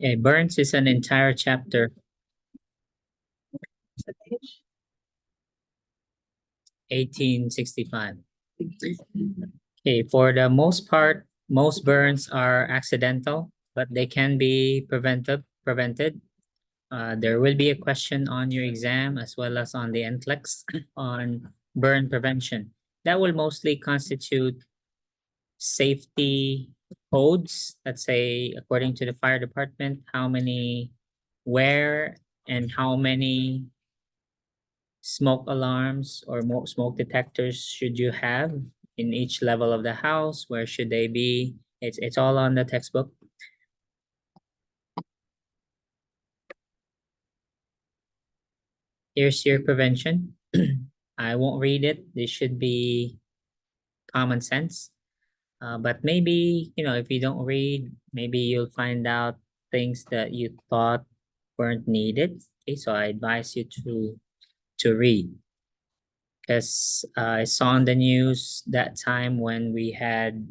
Okay, burns is an entire chapter. 1865. Okay, for the most part, most burns are accidental, but they can be prevented. There will be a question on your exam as well as on the NCLEX on burn prevention. That will mostly constitute safety codes. Let's say, according to the fire department, how many, where, and how many smoke alarms or smoke detectors should you have in each level of the house? Where should they be? It's all on the textbook. Here's your prevention. I won't read it. This should be common sense. But maybe, if you don't read, maybe you'll find out things that you thought weren't needed. Okay, so I advise you to read. Because I saw on the news that time when we had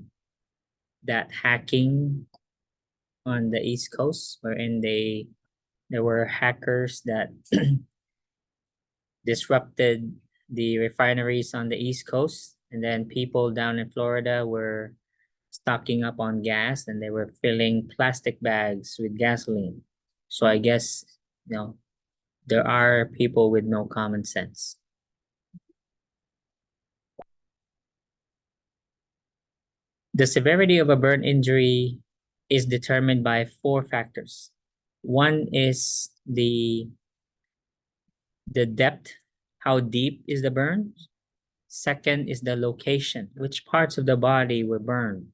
that hacking on the East Coast, wherein there were hackers that disrupted the refineries on the East Coast, and then people down in Florida were stocking up on gas, and they were filling plastic bags with gasoline. So I guess, there are people with no common sense. The severity of a burn injury is determined by 4 factors. One is the depth, how deep is the burn? Second is the location, which parts of the body were burned.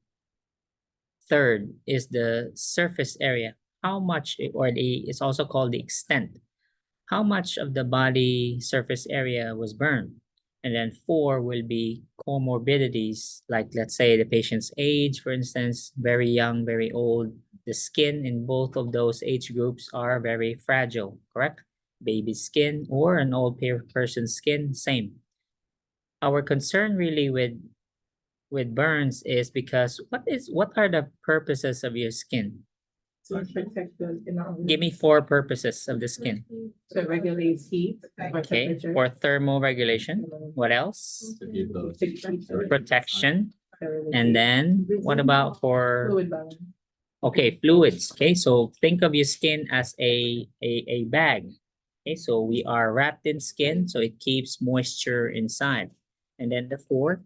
Third is the surface area, how much, it's also called the extent, how much of the body surface area was burned. And then 4 will be comorbidities, like let's say the patient's age, for instance, very young, very old. The skin in both of those age groups are very fragile, correct? Baby skin or an old person's skin, same. Our concern really with burns is because what are the purposes of your skin? To protect the inner Give me 4 purposes of the skin. So it regulates heat or Okay, temperature. for thermoregulation. What else? Protection. And then what about for Fluid balance. okay, fluids? Okay, so think of your skin as a bag. Okay, so we are wrapped in skin, so it keeps moisture inside. And then the 4th,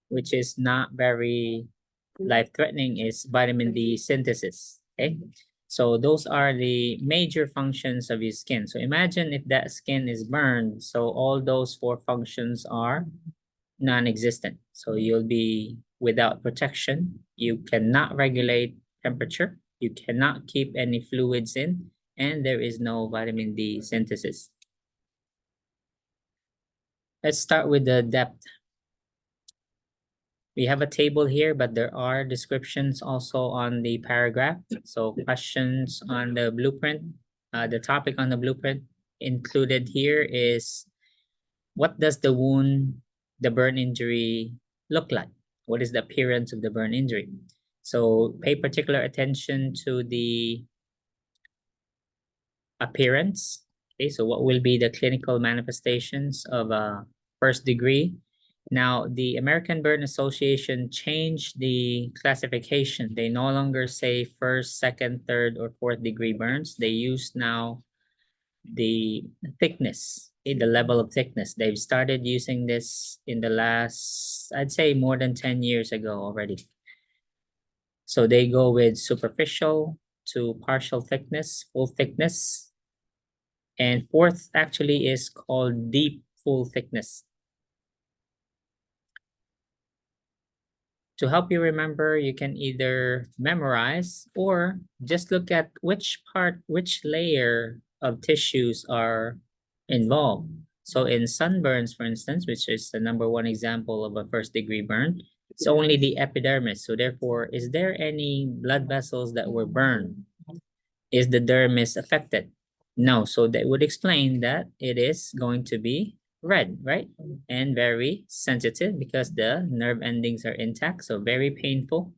which is not very life-threatening, is vitamin D synthesis. Okay, so those are the major functions of your skin. So imagine if that skin is burned, so all those 4 functions are non-existent. So you'll be without protection. You cannot regulate temperature. You cannot keep any fluids in, and there is no vitamin D synthesis. Let's start with the depth. We have a table here, but there are descriptions also on the paragraph. So questions on the blueprint. The topic on the blueprint included here is, what does the wound, the burn injury look like? What is the appearance of the burn injury? So pay particular attention to the appearance. Okay, so what will be the clinical manifestations of a first degree? Now, the American Burn Association changed the classification. They no longer say first, second, third, or fourth degree burns. They use now the thickness, the level of thickness. They've started using this in the last, I'd say, more than 10 years ago already. So they go with superficial to partial thickness, full thickness. And fourth actually is called deep full thickness. To help you remember, you can either memorize or just look at which layer of tissues are involved. So in sunburns, for instance, which is the #1 example of a first degree burn, it's only the epidermis. So therefore, is there any blood vessels that were burned? Is the dermis affected? No. So that would explain that it is going to be red, right? And very sensitive because the nerve endings are intact, so very painful.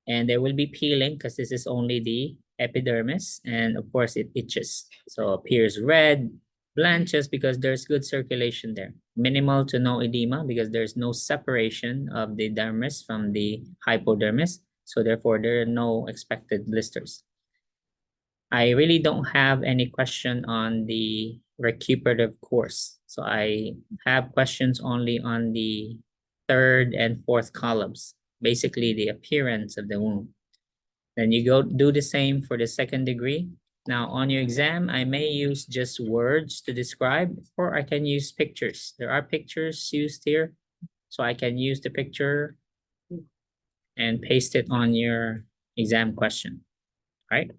And there will be peeling because this is only the epidermis, and of course it itches. So appears red, blanches because there's good circulation there. Minimal to no edema because there's no separation of the dermis from the hypodermis. So therefore there are no expected blisters. I really don't have any question on the recuperative course. So I have questions only on the third and fourth columns, basically the appearance of the wound. Then you go do the same for the second degree. Now on your exam, I may use just words to describe, or I can use pictures. There are pictures used here. So I can use the picture and paste it on your exam question, right?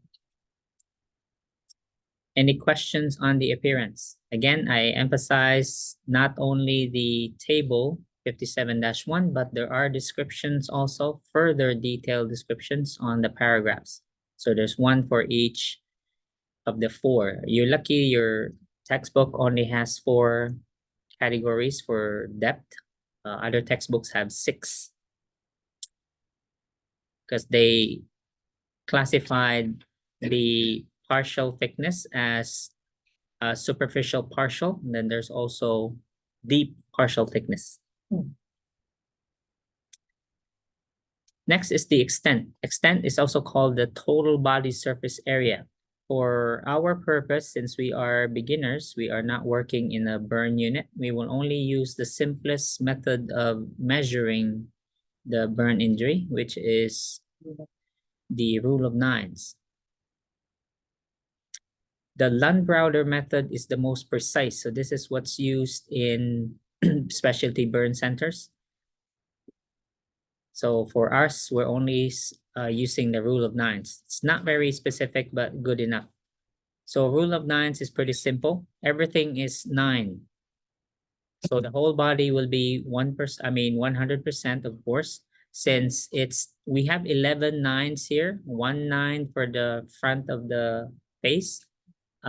Any questions on the appearance? Again, I emphasize not only the table 57-1, but there are descriptions also, further detailed descriptions on the paragraphs. So there's one for each of the four. You're lucky your textbook only has 4 categories for depth. Other textbooks have 6 because they classified the partial thickness as superficial partial, and then there's also deep partial thickness. Next is the extent. Extent is also called the total body surface area. For our purpose, since we are beginners, we are not working in a burn unit. We will only use the simplest method of measuring the burn injury, which is the rule of nines. The Landbrauder method is the most precise. So this is what's used in specialty burn centers. So for us, we're only using the rule of nines. It's not very specific, but good enough. So rule of nines is pretty simple. Everything is 9. So the whole body will be 100%, of course, since we have 11 nines here, 1 9 for the front of the face.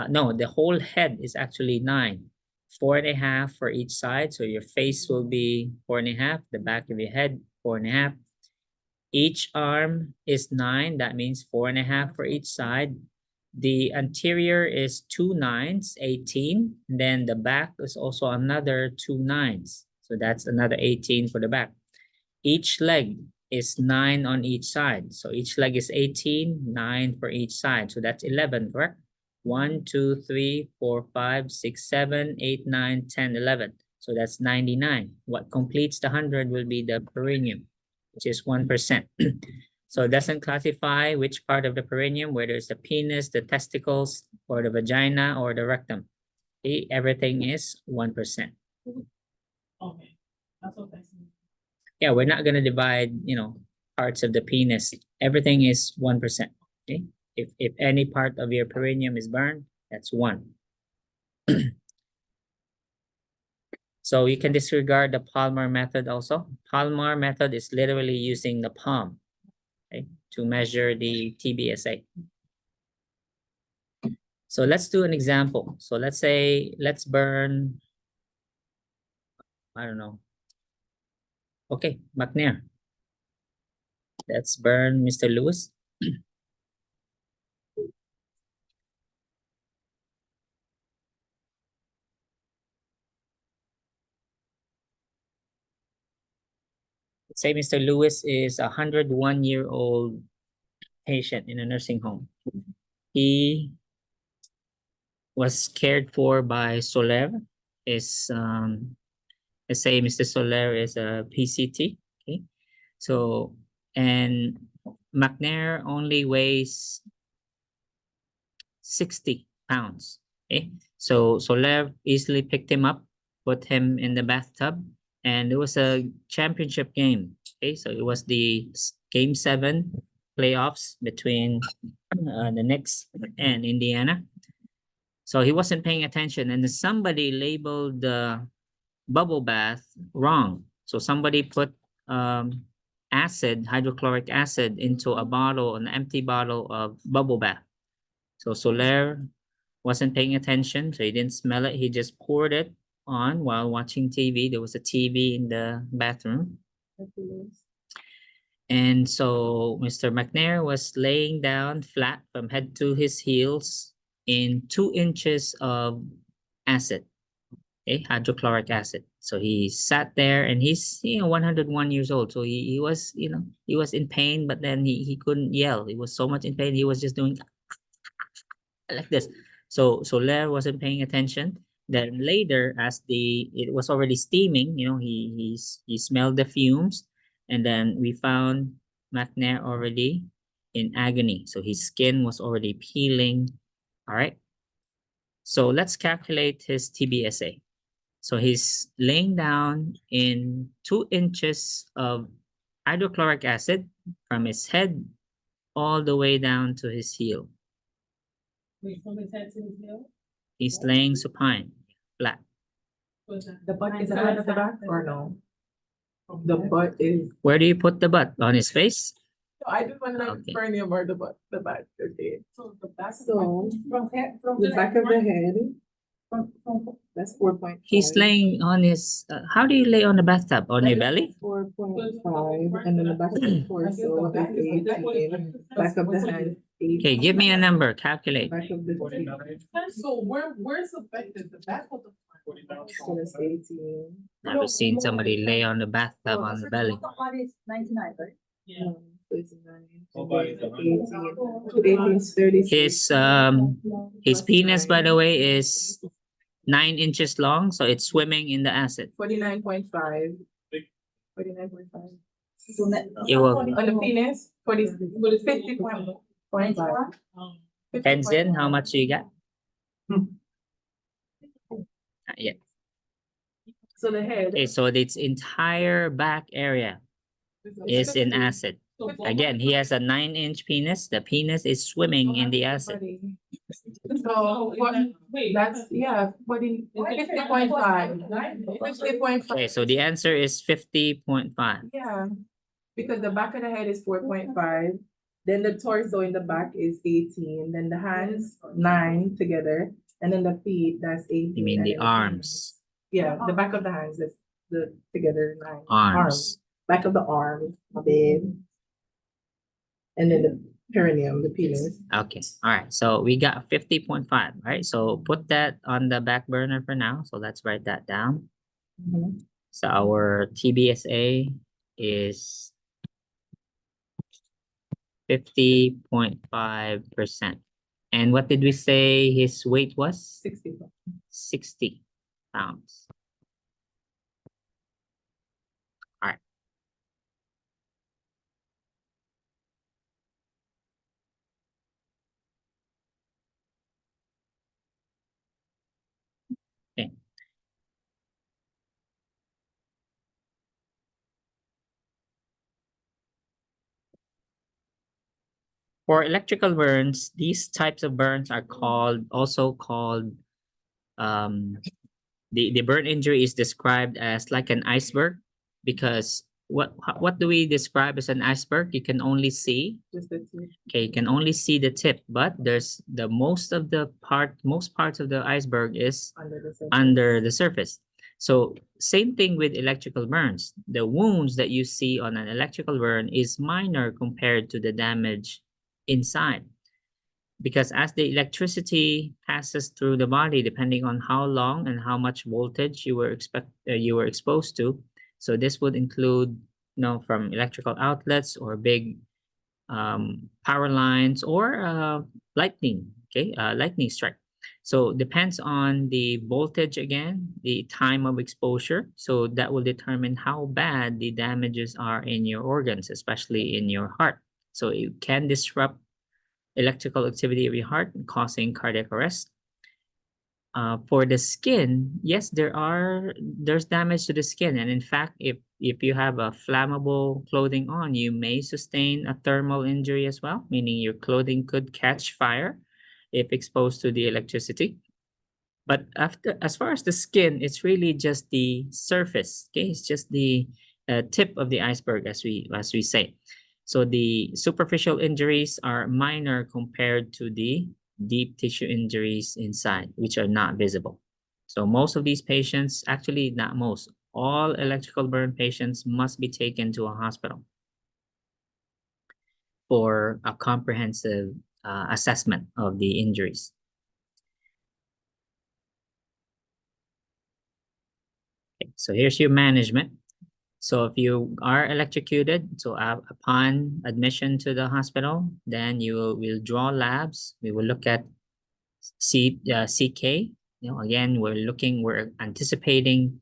No, the whole head is actually 9. 4.5 for each side. So your face will be 4.5, the back of your head, 4.5. Each arm is 9. That means 4.5 for each side. The anterior is 2 9s, 18. And then the back is also another 2 9s. So that's another 18 for the back. Each leg is 9 on each side. So each leg is 18, 9 for each side. So that's 11, correct? 1, 2, 3, 4, 5, 6, 7, 8, 9, 10, 11. So that's 99. What completes the 100 will be the perineum, which is 1%. So it doesn't classify which part of the perineum, whether it's the penis, the testicles, or the vagina, or the rectum. Okay? Everything is 1%. Okay, that's what I see. Yeah, we're not going to divide, parts of the penis. Everything is 1%. Okay? If any part of your perineum is burned, that's 1. So you can disregard the Palmar method also. Palmar method is literally using the palm, okay, to measure the TBSA. So let's do an example. So let's say, let's burn, I don't know. Okay, McNair. Let's burn Mr. Lewis. Say Mr. Lewis is a 101-year-old patient in a nursing home. He was cared for by Soler. Let's say Mr. Soler is a PCT. Okay, so and McNair only weighs 60 pounds. Okay, so Soler easily picked him up, put him in the bathtub, and it was a championship game. Okay, so it was the Game 7 playoffs between the Knicks and Indiana. So he wasn't paying attention, and somebody labeled the bubble bath wrong. So somebody put hydrochloric acid into a bottle, an empty bottle of bubble bath. So Soler wasn't paying attention, so he didn't smell it. He just poured it on while watching TV. There was a TV in the bathroom. And so Mr. McNair was laying down flat from head to his heels in 2 inches of acid, okay, hydrochloric acid. So he sat there and he's 101 years old. So he was, he was in pain, but then he couldn't yell. He was so much in pain. He was just doing like this. So Lair wasn't paying attention. Then later, as it was already steaming, he smelled the fumes, and then we found McNair already in agony. So his skin was already peeling. All right. So let's calculate his TBSA. So he's laying down in 2 inches of hydrochloric acid from his head all the way down to his heel. Wait, from his head to his heel? He's laying supine, flat. What's that? The butt is out of the back or no? The butt is, Where do you put the butt? On his face? I just want to know Okay. the perineum or the butt, the back, okay. So the back. So, From head, from the back of the head, From, that's 4.5. He's laying on his, how do you lay on the bathtub? On your belly? 4.5, and then the back of the torso is 18, back of the hand, 18. Okay, give me a number, calculate. Back of the feet, so where's affected, the back or the front? so that's 18. Never seen somebody lay on the bathtub on the belly. 99, right? Yeah. 39, and then 18, 18 is 36. His penis, by the way, is 9 inches long, so it's swimming in the acid. 49.5. 49.5. So that. It will- On the penis, 50.5. Um, Tenzin, how much you got? Hmm. Not yet. So the head. Okay, so its entire back area is in acid. so Again, he has a 9-inch penis. The penis is swimming in the acid. So what, Wait, that's, yeah, 50.5. 50.5, Okay, so the answer is 50.5. yeah. Because the back of the head is 4.5, then the torso in the back is 18, then the hands 9 together, and then the feet, that's 18. You mean and the then arms? Yeah, the back of the hands is the together 9. Arms. Back of the arms, my bed. And then the perineum, the penis. Okay, all right. So we got 50.5, right? So put that on the back burner for now. So let's write that down. Mhm. So our TBSA is 50.5%. And what did we say his weight was? 60. 60 pounds. All right. Okay. For electrical burns, these types of burns are also called, the burn injury is described as like an iceberg, because what do we describe as an iceberg? You can only see, Just the two. okay, you can only see the tip, but there's most parts of the iceberg is Under the surface. under the surface. So same thing with electrical burns. The wounds that you see on an electrical burn is minor compared to the damage inside. Because as the electricity passes through the body, depending on how long and how much voltage you were exposed to, so this would include, from electrical outlets or big power lines or lightning, okay, lightning strike. So depends on the voltage again, the time of exposure. So that will determine how bad the damages are in your organs, especially in your heart. So it can disrupt electrical activity of your heart, causing cardiac arrest. For the skin, yes, there's damage to the skin, and in fact, if you have a flammable clothing on, you may sustain a thermal injury as well, meaning your clothing could catch fire if exposed to the electricity. But as far as the skin, it's really just the surface. Okay, it's just the tip of the iceberg, as we say. So the superficial injuries are minor compared to the deep tissue injuries inside, which are not visible. So most of these patients, actually not most, all electrical burn patients must be taken to a hospital. for a comprehensive assessment of the injuries. Okay, so here's your management. So if you are electrocuted, so upon admission to the hospital, then will draw labs. We will look at CK. Again, we're anticipating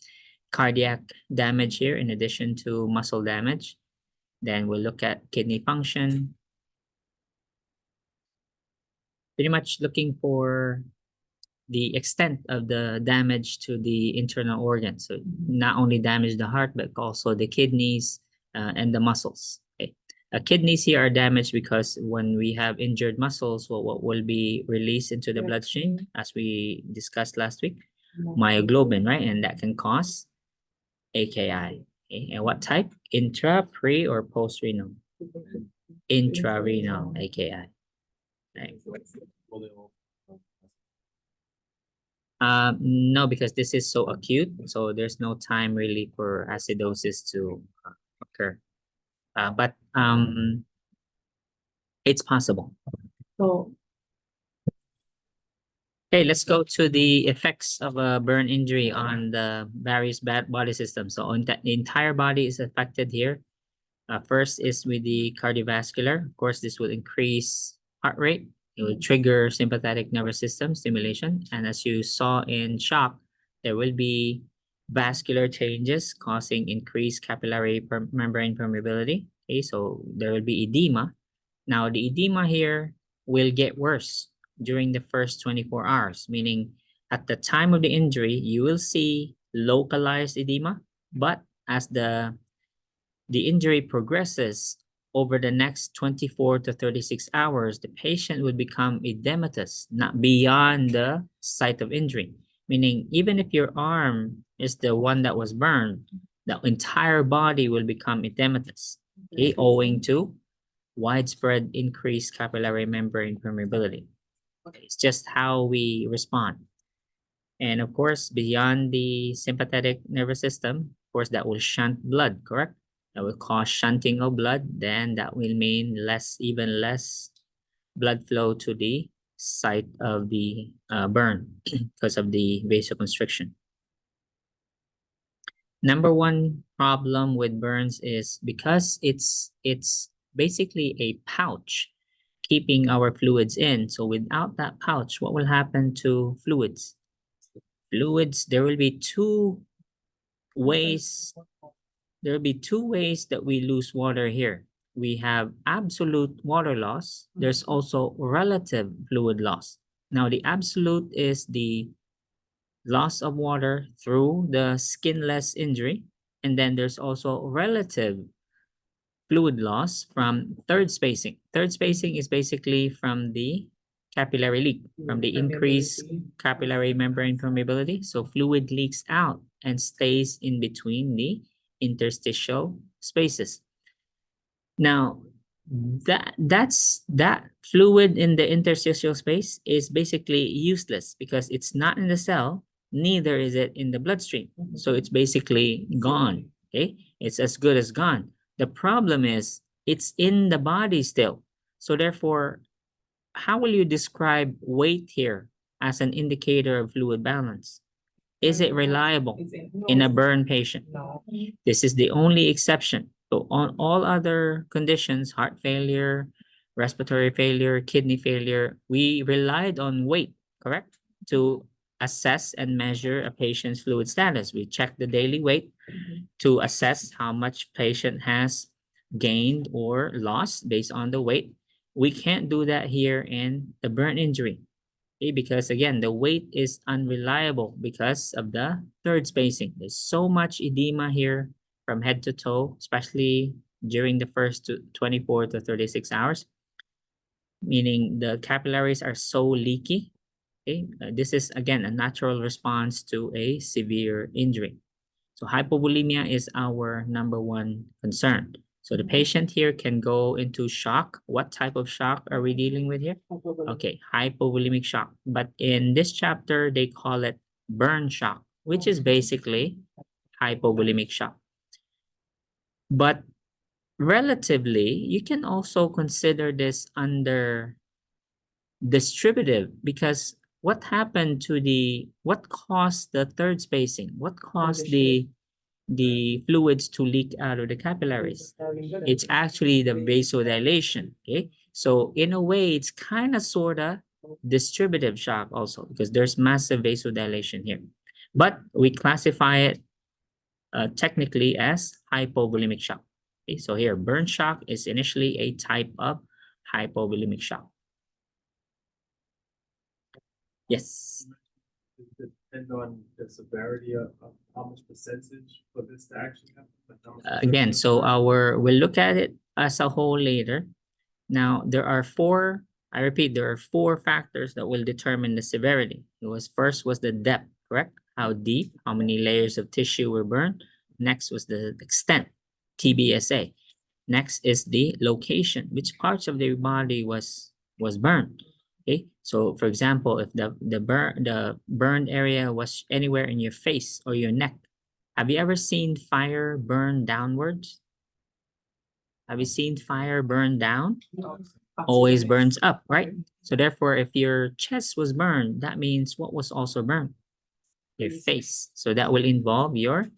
cardiac damage here in addition to muscle damage. Then we'll look at kidney function. Pretty much looking for the extent of the damage to the internal organs. So not only damage the heart, but also the kidneys and the muscles. Okay. Kidneys here are damaged because when we have injured muscles, what will be released into the bloodstream, as we discussed last week, myoglobin, right? And that can cause AKI. Okay. And what type? Intra, pre, or post-renal? Intrarenal AKI. Right. No, because this is so acute, so there's no time really for acidosis to occur. But it's possible. So, Okay, let's go to the effects of a burn injury on the various body systems. So on the entire body is affected here. First is with the cardiovascular. Of course, this will increase heart rate. It will trigger sympathetic nervous system stimulation. And as you saw in shock, there will be vascular changes causing increased capillary membrane permeability. Okay, so there will be edema. Now, the edema here will get worse during the first 24 hours, meaning at the time of the injury, you will see localized edema, but as the injury progresses over the next 24 to 36 hours, the patient will become edematous, not beyond the site of injury. Meaning, even if your arm is the one that was burned, the entire body will become edematous, okay, owing to widespread increased capillary membrane permeability. Okay, it's just how we respond. And of course, beyond the sympathetic nervous system, of course, that will shunt blood, correct? That will cause shunting of blood, then that will mean even less blood flow to the site of the burn because of the vasoconstriction. Number one problem with burns is because it's basically a pouch keeping our fluids in. So without that pouch, what will happen to fluids? There will be two ways that we lose water here. We have absolute water loss. There's also relative fluid loss. Now, the absolute is the loss of water through the skinless injury. And then there's also relative fluid loss from third spacing. Third spacing is basically from the capillary leak, from the increased capillary membrane permeability. So fluid leaks out and stays in between the interstitial spaces. Now, that fluid in the interstitial space is basically useless because it's not in the cell, neither is it in the bloodstream. So it's basically gone, okay? It's as good as gone. The problem is it's in the body still. So therefore, how will you describe weight here as an indicator of fluid balance? Is it reliable in a burn patient? No. This is the only exception. So on all other conditions, heart failure, respiratory failure, kidney failure, we relied on weight, correct? To assess and measure a patient's fluid status. We check the daily weight to assess how much patient has gained or lost based on the weight. We can't do that here in the burn injury. Okay, because again, the weight is unreliable because of the third spacing. There's so much edema here from head to toe, especially during the first 24 to 36 hours, meaning the capillaries are so leaky. Okay, this is again a natural response to a severe injury. So hypovolemia is our number one concern. So the patient here can go into shock. What type of shock are we dealing with here? Okay, hypovolemic shock. But in this chapter, they call it burn shock, which is basically hypovolemic shock. But relatively, you can also consider this under distributive, because what happened to what caused the third spacing? What caused the fluids to leak out of the capillaries? It's actually the vasodilation, okay? So in a way, it's kind of sort of distributive shock also, because there's massive vasodilation here. But we classify it technically as hypovolemic shock. Okay, so here, burn shock is initially a type of hypovolemic shock. Yes. Does it depend on the severity of how much percentage for this to actually happen? Like how much Again, percentage? so we'll look at it as a whole later. Now, there are four, I repeat, there are four factors that will determine the severity. First was the depth, correct? How deep, how many layers of tissue were burned. Next was the extent, TBSA. Next is the location, which parts of the body was burned. Okay, so for example, if the burned area was anywhere in your face or your neck, have you ever seen fire burn downwards? Have you seen fire burn down? Always burns up, right? So therefore, if your chest was burned, that means what was also burned? Your face. So that will involve your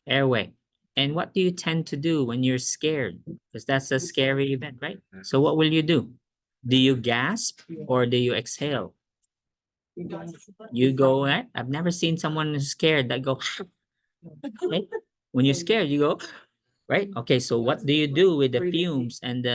airway. And what do you tend to do when you're scared? Because that's a scary event, right? So what will you do? Do you gasp or do you exhale? You go, right? I've never seen someone who's scared that go, right? When you're scared, you go, right? Okay, so what do you do with the fumes and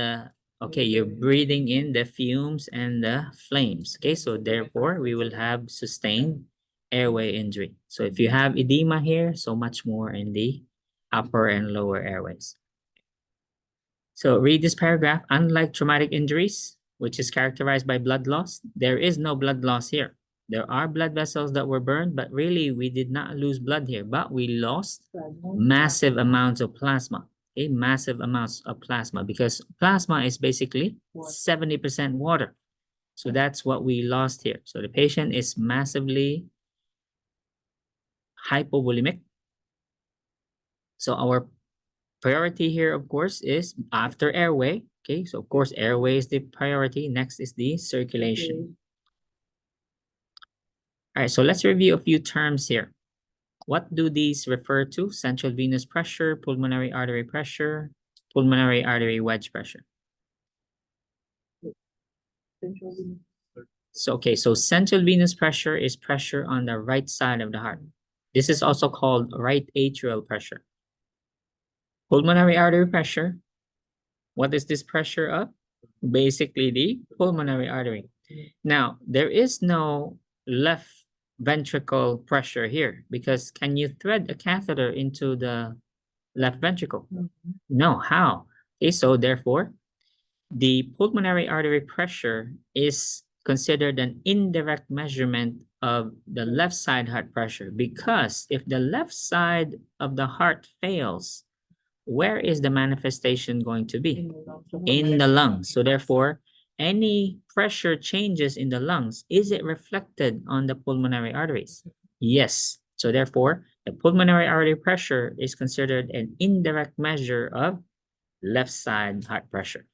okay, you're breathing in the fumes and the flames. Okay, so therefore we will have sustained airway injury. So if you have edema here, so much more in the upper and lower airways. So read this paragraph. Unlike traumatic injuries, which is characterized by blood loss, there is no blood loss here. There are blood vessels that were burned, but really we did not lose blood here, but we lost massive amounts of plasma. Okay, massive amounts of plasma, because plasma is basically 70% water. So that's what we lost here. So the patient is massively hypovolemic. So our priority here, of course, is after airway. Okay, so of course, airway is the priority. Next is the circulation. All right, so let's review a few terms here. What do these refer to? Central venous pressure, pulmonary artery pressure, pulmonary artery wedge pressure. So, okay, so central venous pressure is pressure on the right side of the heart. This is also called right atrial pressure. Pulmonary artery pressure, what is this pressure of? Basically the pulmonary artery. Now, there is no left ventricle pressure here, because can you thread a catheter into the left ventricle? No, how? Okay, so therefore, the pulmonary artery pressure is considered an indirect measurement of the left side heart pressure, because if the left side of the heart fails, where is the manifestation going to be? In the lungs. So therefore, any pressure changes in the lungs, is it reflected on the pulmonary arteries? Yes. So therefore, the pulmonary artery pressure is considered an indirect measure of left side heart pressure.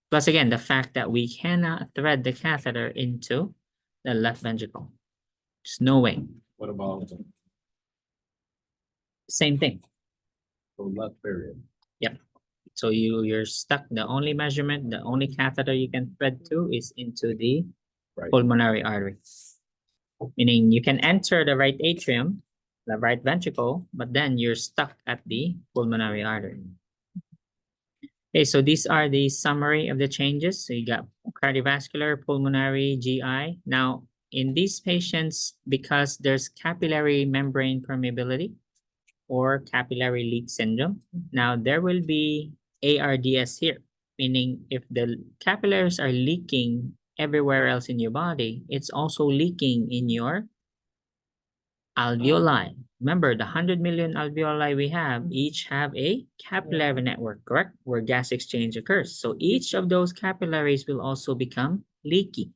Plus again, the fact that we cannot thread the catheter into the left ventricle. There's no way. What about Same thing. the left period? So you're stuck. The only measurement, the only catheter you can thread to is into the Right. pulmonary artery. Meaning you can enter the right atrium, the right ventricle, but then you're stuck at the pulmonary artery. Okay, so these are the summary of the changes. So you got cardiovascular, pulmonary, GI. Now, in these patients, because there's capillary membrane permeability or capillary leak syndrome, now there will be ARDS here, meaning if the capillaries are leaking everywhere else in your body, it's also leaking in your alveoli. Remember, the 100 million alveoli we have, each have a capillary network, correct? Where gas exchange occurs. So each of those capillaries will also become leaky.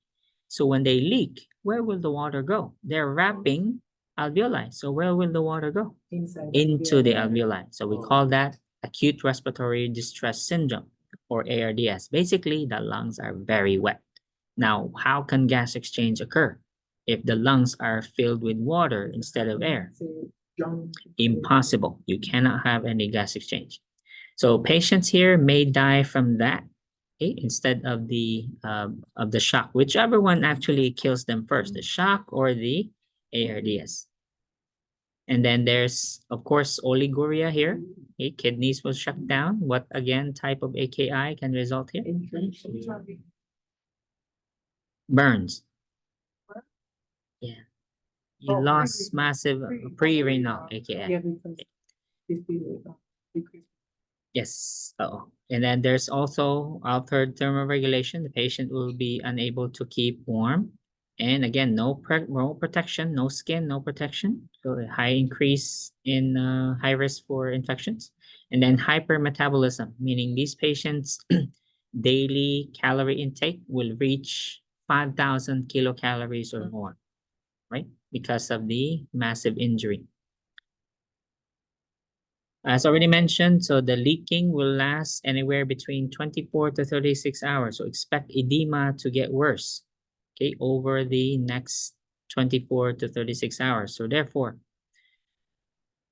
So when they leak, where will the water go? They're wrapping alveoli. So where will the water go? Inside. Into the alveoli. So we call that acute respiratory distress syndrome, or ARDS. Basically, the lungs are very wet. Now, how can gas exchange occur if the lungs are filled with water instead of air? Impossible. You cannot have any gas exchange. So patients here may die from that, okay, instead of the shock, whichever one actually kills them first, the shock or the ARDS. And then there's, of course, oliguria here. Okay, kidneys will shut down. What again type of AKI can result here? Burns. Yeah. You Oh, lost massive pre-renal AKI. Yeah, because this video, decrease. Yes. Oh. And then there's also altered thermoregulation. The patient will be unable to keep warm. And again, no protection, no skin, no protection. So a high increase in high risk for infections. And then hypermetabolism, meaning these patients' daily calorie intake will reach 5,000 kilocalories or more, right? Because of the massive injury. As already mentioned, so the leaking will last anywhere between 24 to 36 hours. So expect edema to get worse, okay, over the next 24 to 36 hours. So therefore,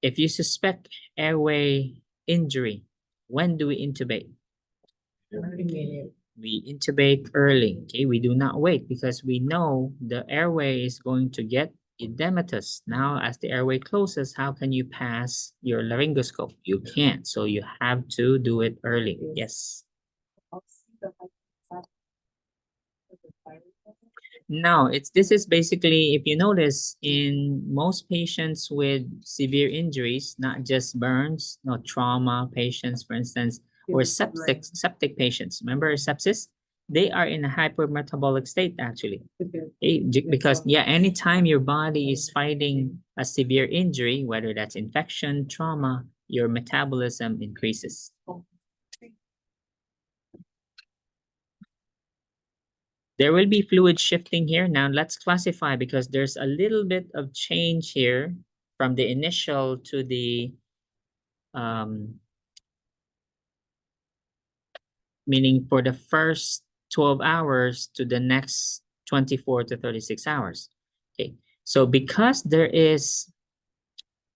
if you suspect airway injury, when do we intubate? We intubate early, okay? We do not wait because we know the airway is going to get edematous. Now, as the airway closes, how can you pass your laryngoscope? You can't, so you have to do it early. Yes. No, this is basically, if you notice, in most patients with severe injuries, not just burns, no trauma patients, for instance, or septic patients. Remember sepsis? They are in a hypermetabolic state actually. Because anytime your body is fighting a severe injury, whether that's infection, trauma, your metabolism increases. There will be fluid shifting here. Now let's classify because there's a little bit of change here from the initial to the meaning for the first 12 hours to the next 24 to 36 hours. Okay, so because there is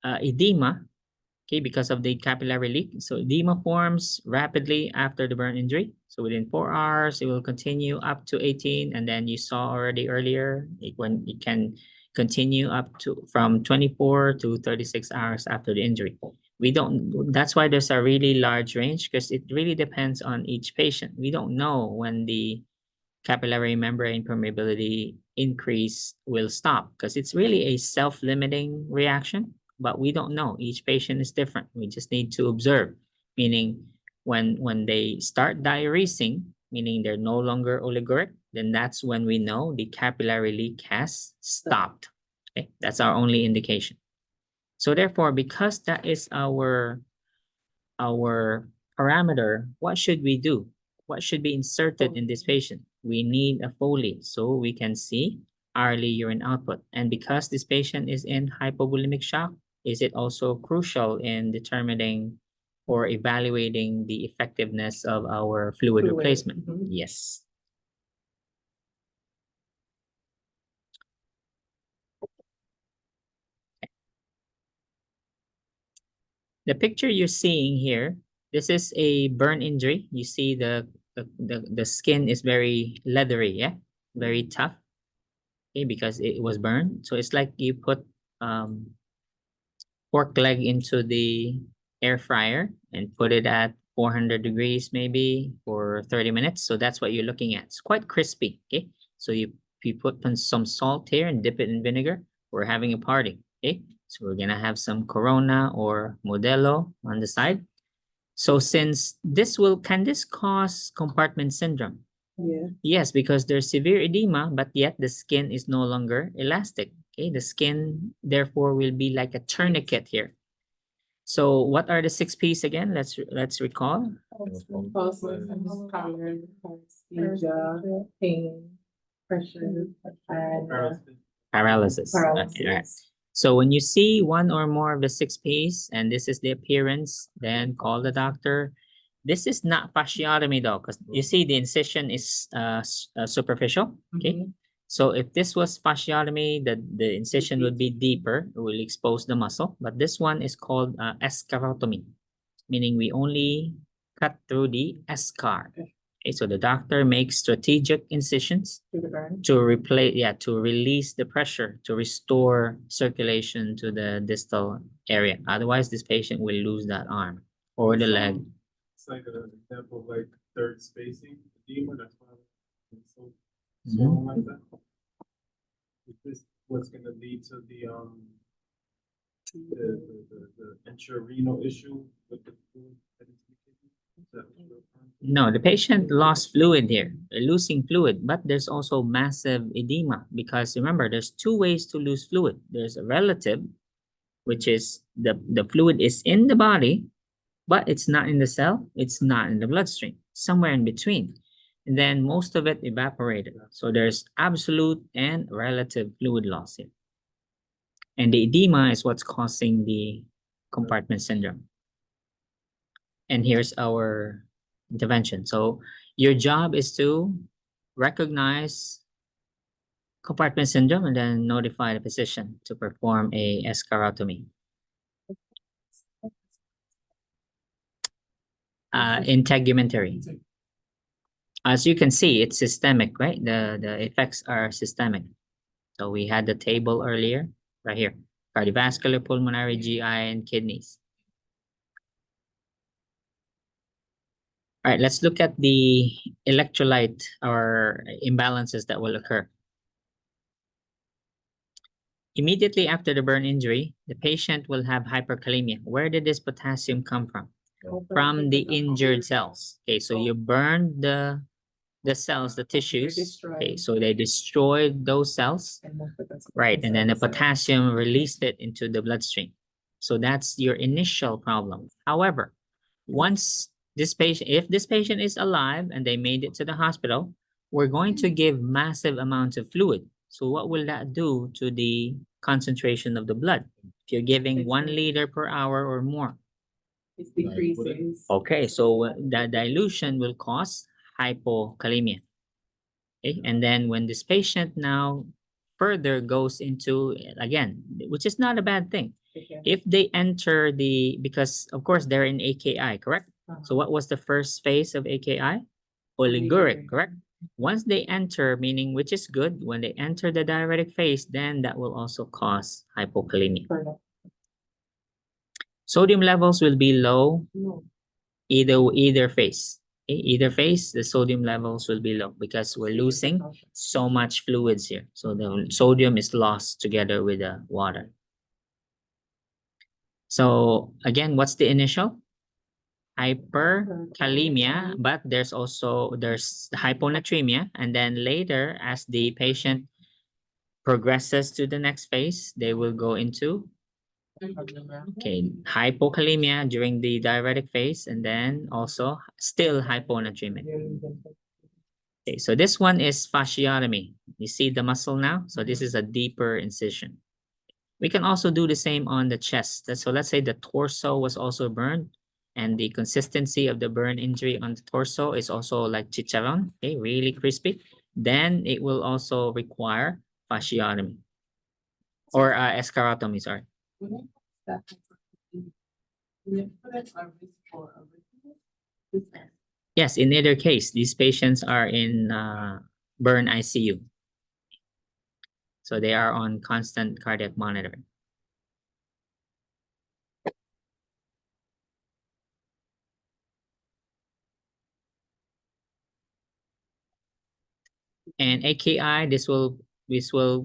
edema, okay, because of the capillary leak, so edema forms rapidly after the burn injury. So within 4 hours, it will continue up to 18, and then you saw already earlier when it can continue up to from 24 to 36 hours after the injury. That's why there's a really large range because it really depends on each patient. We don't know when the capillary membrane permeability increase will stop because it's really a self-limiting reaction, but we don't know. Each patient is different. We just need to observe, meaning when they start diuresing, meaning they're no longer oliguric, then that's when we know the capillary leak has stopped. Okay, that's our only indication. So therefore, because that is our parameter, what should we do? What should be inserted in this patient? We need a Foley so we can see hourly urine output. And because this patient is in hypovolemic shock, is it also crucial in determining or evaluating the effectiveness of our fluid replacement? Yes. The picture you're seeing here, this is a burn injury. You see the skin is very leathery, yeah, very tough, okay, because it was burned. So it's like you put pork leg into the air fryer and put it at 400 degrees maybe for 30 minutes. So that's what you're looking at. It's quite crispy, okay? So you put some salt here and dip it in vinegar. We're having a party, okay? So we're gonna have some Corona or Modelo on the side. So since can this cause compartment syndrome? Yeah. Yes, because there's severe edema, but yet the skin is no longer elastic. Okay, the skin therefore will be like a tourniquet here. So what are the 6 P's again? Let's recall. Pain, pressure, and Paralysis. Okay, all right. So when you see one or more of the 6Ps and this is the appearance, then call the doctor. This is not fasciotomy though, because you see the incision is superficial. Okay. Mhm. So if this was fasciotomy, the incision would be deeper, it will expose the muscle. But this one is called escharotomy, meaning we only cut through the eschar. Okay, so the doctor makes strategic incisions To the burn. to release the pressure, to restore circulation to the distal area. Otherwise, this patient will lose that arm or the leg. It's like an example of like third spacing edema, that's why it's so Mhm. swollen like that. Is this what's gonna lead to the intrarenal issue with the fluid that is in the kidney? Is that what you're referring to? No, the patient lost fluid here. They're losing fluid, but there's also massive edema because remember, there's two ways to lose fluid. There's a relative, which is the fluid is in the body, but it's not in the cell, it's not in the bloodstream, somewhere in between. And then most of it evaporated. So there's absolute and relative fluid loss here. And the edema is what's causing the compartment syndrome. And here's our intervention. So your job is to recognize compartment syndrome and then notify the physician to perform a escharotomy. Integumentary. As you can see, it's systemic, right? The effects are systemic. So we had the table earlier, right here. Cardiovascular, pulmonary, GI, and kidneys. All right, let's look at the electrolyte or imbalances that will occur. Immediately after the burn injury, the patient will have hyperkalemia. Where did this potassium come from? From the injured cells. Okay, so you burned the cells, the tissues. Okay, so they destroyed those cells. Right, and then the potassium released it into the bloodstream. So that's your initial problem. However, once this patient, if this patient is alive and they made it to the hospital, we're going to give massive amounts of fluid. So what will that do to the concentration of the blood? If you're giving 1 liter per hour or more. It decreases. Okay, so the dilution will cause hypokalemia. Okay, and then when this patient now further goes into, again, which is not a bad thing. Okay. If they enter because of course they're in AKI, correct? So what was the first phase of AKI? Oliguric, correct? Once they enter, meaning which is good, when they enter the diuretic phase, then that will also cause hypokalemia. Sodium levels will be low either phase. Okay? Either phase, the sodium levels will be low because we're losing so much fluids here. So the sodium is lost together with the water. So again, what's the initial? Hyperkalemia, but there's hyponatremia, and then later as the patient progresses to the next phase, they will go into hypokalemia during the diuretic phase, and then also still hyponatremic. Okay, so this one is fasciotomy. You see the muscle now? So this is a deeper incision. We can also do the same on the chest. So let's say the torso was also burned, and the consistency of the burn injury on the torso is also like chicharron, okay, really crispy. Then it will also require fasciotomy or escharotomy, sorry. Yes, in either case, these patients are in burn ICU. So they are on constant cardiac monitoring. And AKI, this will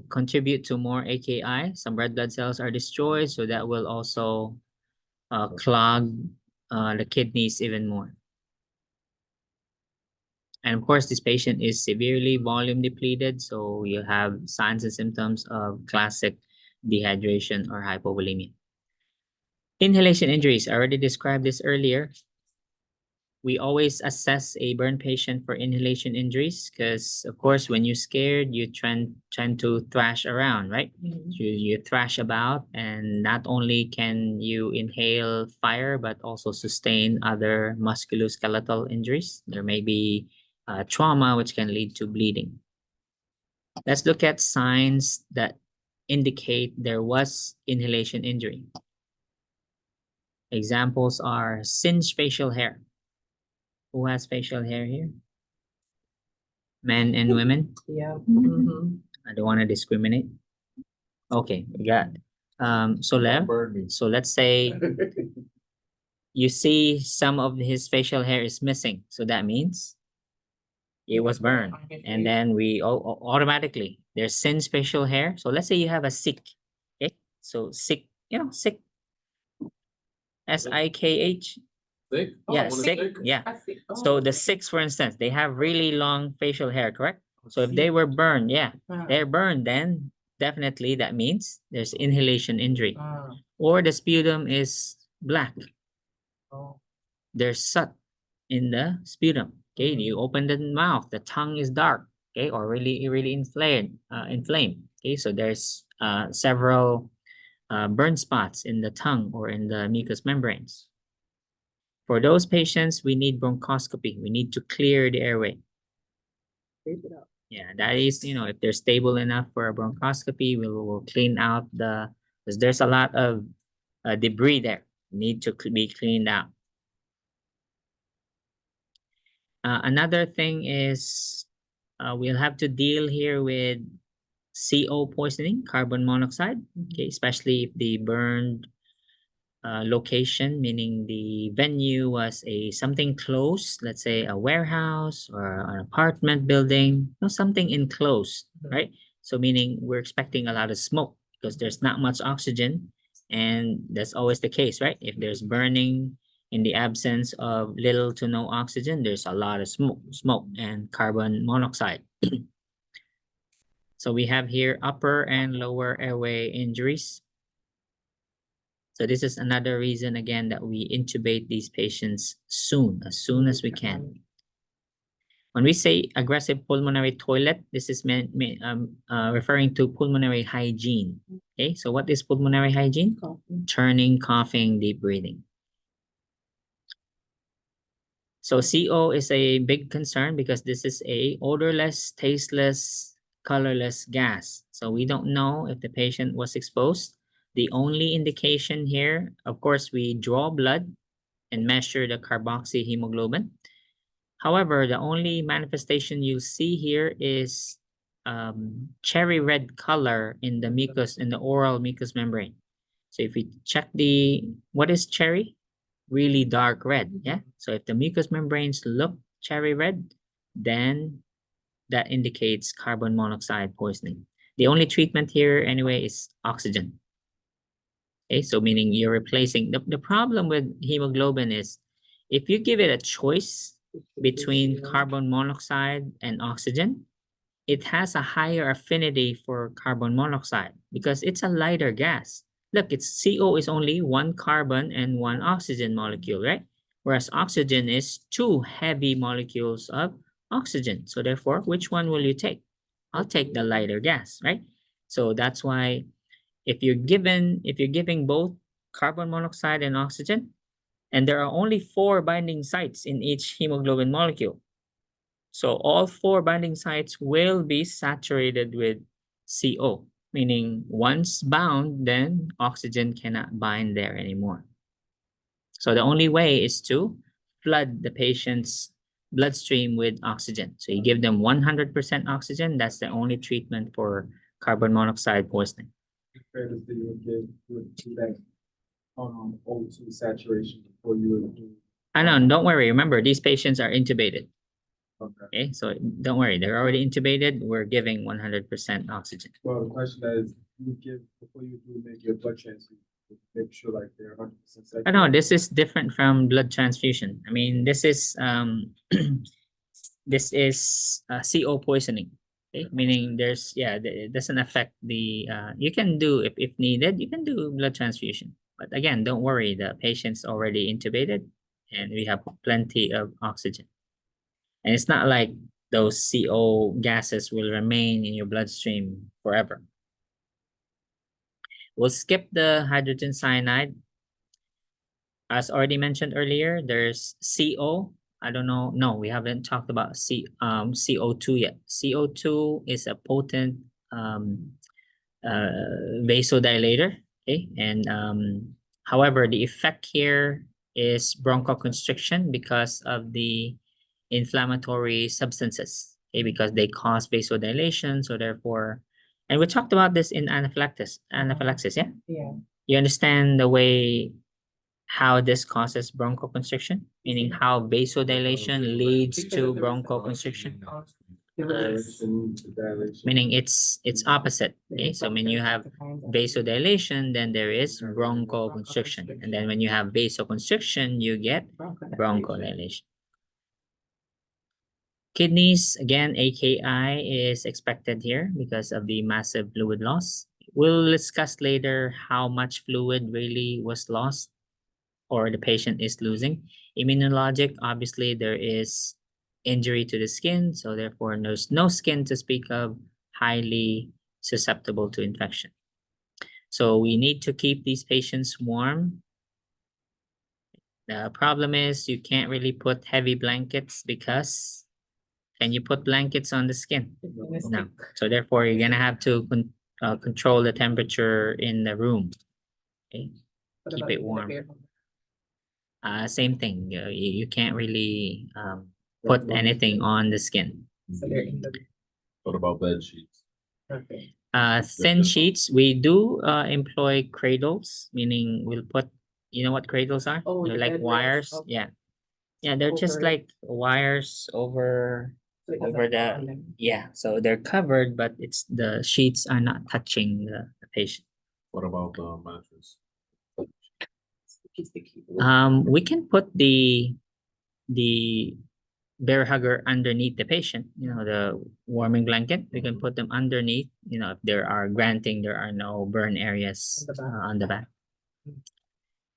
contribute to more AKI. Some red blood cells are destroyed, so that will also clog the kidneys even more. And of course, this patient is severely volume depleted, so you have signs and symptoms of classic dehydration or hypovolemia. Inhalation injuries, I already described this earlier. we always assess a burn patient for inhalation injuries because, of course, when you're scared, you tend to thrash around, right? You thrash about, and not only can you inhale fire, but also sustain other musculoskeletal injuries. There may be trauma, which can lead to bleeding. Let's look at signs that indicate there was inhalation injury. Examples are singed facial hair. Who has facial hair here? Men and women? Yeah. I don't want to discriminate. Okay, we got. So let's say you see some of his facial hair is missing. So that means it was burned. And then we automatically, there's singed facial hair. So let's say you have a sick. Okay, so sick, sick. SIKH. Sick? Yeah, sick. Yeah. So the six, for instance, they have really long facial hair, correct? So if they were burned, they're burned, then definitely that means there's inhalation injury. Or the sputum is black. There's soot in the sputum. Okay, you open the mouth, the tongue is dark, okay, or really inflamed. Okay, so there's several burn spots in the tongue or in the mucous membranes. For those patients, we need bronchoscopy. We need to clear the airway. Yeah, that is, if they're stable enough for a bronchoscopy, we'll clean out because there's a lot of debris there, need to be cleaned out. Another thing is we'll have to deal here with CO poisoning, carbon monoxide, okay, especially if the burned location, meaning the venue was something close, let's say a warehouse or an apartment building, something enclosed, right? So meaning we're expecting a lot of smoke because there's not much oxygen, and that's always the case, right? If there's burning in the absence of little to no oxygen, there's a lot of smoke and carbon monoxide. So we have here upper and lower airway injuries. So this is another reason, again, that we intubate these patients as soon as we can. When we say aggressive pulmonary toilet, this is referring to pulmonary hygiene. Okay, so what is pulmonary hygiene? Turning, coughing, deep breathing. So CO is a big concern because this is a odorless, tasteless, colorless gas. So we don't know if the patient was exposed. The only indication here, of course, we draw blood and measure the carboxyhemoglobin. However, the only manifestation you see here is cherry red color in the mucus, in the oral mucous membrane. So if we check what is cherry? Really dark red, yeah? So if the mucous membranes look cherry red, then that indicates carbon monoxide poisoning. The only treatment here anyway is oxygen. Okay, so meaning you're replacing, the problem with hemoglobin is if you give it a choice between carbon monoxide and oxygen, it has a higher affinity for carbon monoxide because it's a lighter gas. Look, CO is only one carbon and one oxygen molecule, right? Whereas oxygen is two heavy molecules of oxygen. So therefore, which one will you take? I'll take the lighter gas, right? So that's why if you're giving both carbon monoxide and oxygen, and there are only 4 binding sites in each hemoglobin molecule. So all 4 binding sites will be saturated with CO, meaning once bound, then oxygen cannot bind there anymore. So the only way is to flood the patient's bloodstream with oxygen. So you give them 100% oxygen. That's the only treatment for carbon monoxide poisoning. Fair to say you would do that O2 saturation before you would do. I know, don't worry. Remember, these patients are intubated. Okay. Okay, so don't worry. They're already intubated. We're giving 100% oxygen. Well, the question is, you give before you do make your blood transfusion, make sure like they're 100% saturated. I know this is different from blood transfusion. I mean, this is this is CO poisoning. Okay, meaning it doesn't affect the you can do if needed, you can do blood transfusion. But again, don't worry, the patient's already intubated. and we have plenty of oxygen. And it's not like those CO gases will remain in your bloodstream forever. We'll skip the hydrogen cyanide. As already mentioned earlier, there's CO. I don't know. No, we haven't talked about CO2 yet. CO2 is a potent vasodilator. Okay, and however, the effect here is bronchoconstriction because of the inflammatory substances. Okay, because they cause vasodilation, so therefore, and we talked about this in anaphylaxis. Anaphylaxis, yeah. Yeah. You understand the way how this causes bronchoconstriction, meaning how vasodilation leads to bronchoconstriction, meaning it's opposite. Okay, so when you have vasodilation, then there is bronchoconstriction, and then when you have vasoconstriction, you get bronchodilation. Kidneys, again, AKI is expected here because of the massive fluid loss. We'll discuss later how much fluid really was lost or the patient is losing. Immunologic, obviously, there is injury to the skin, so therefore there's no skin to speak of, highly susceptible to infection. So we need to keep these patients warm. The problem is you can't really put heavy blankets because can you put blankets on the skin? No. So therefore, you're gonna have to control the temperature in the room. Okay, keep it warm. Same thing. You can't really put anything on the skin. So they're in the. What about bed sheets? Okay. Thin sheets, we do employ cradles, meaning we'll put, you know what cradles are? Oh, They're the like bed wires. rest, okay. Yeah. Yeah, they're just Over it. like wires over. So it doesn't Over fall the- on them. Yeah, so they're covered, but it's the sheets are not touching the patient. What about the mattress? Sticky. We can put the bear hugger underneath the patient, you know, the warming blanket. We can put them underneath, you know, if there are no burn areas On the back. on the back.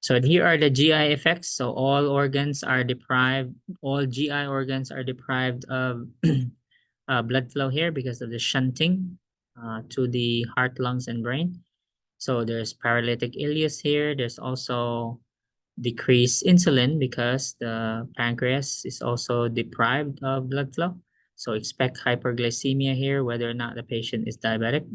So here are the GI effects. So all GI organs are deprived of blood flow here because of the shunting to the heart, lungs, and brain. So there's paralytic ileus here. There's also decreased insulin because the pancreas is also deprived of blood flow. So expect hyperglycemia here, whether or not the patient is diabetic.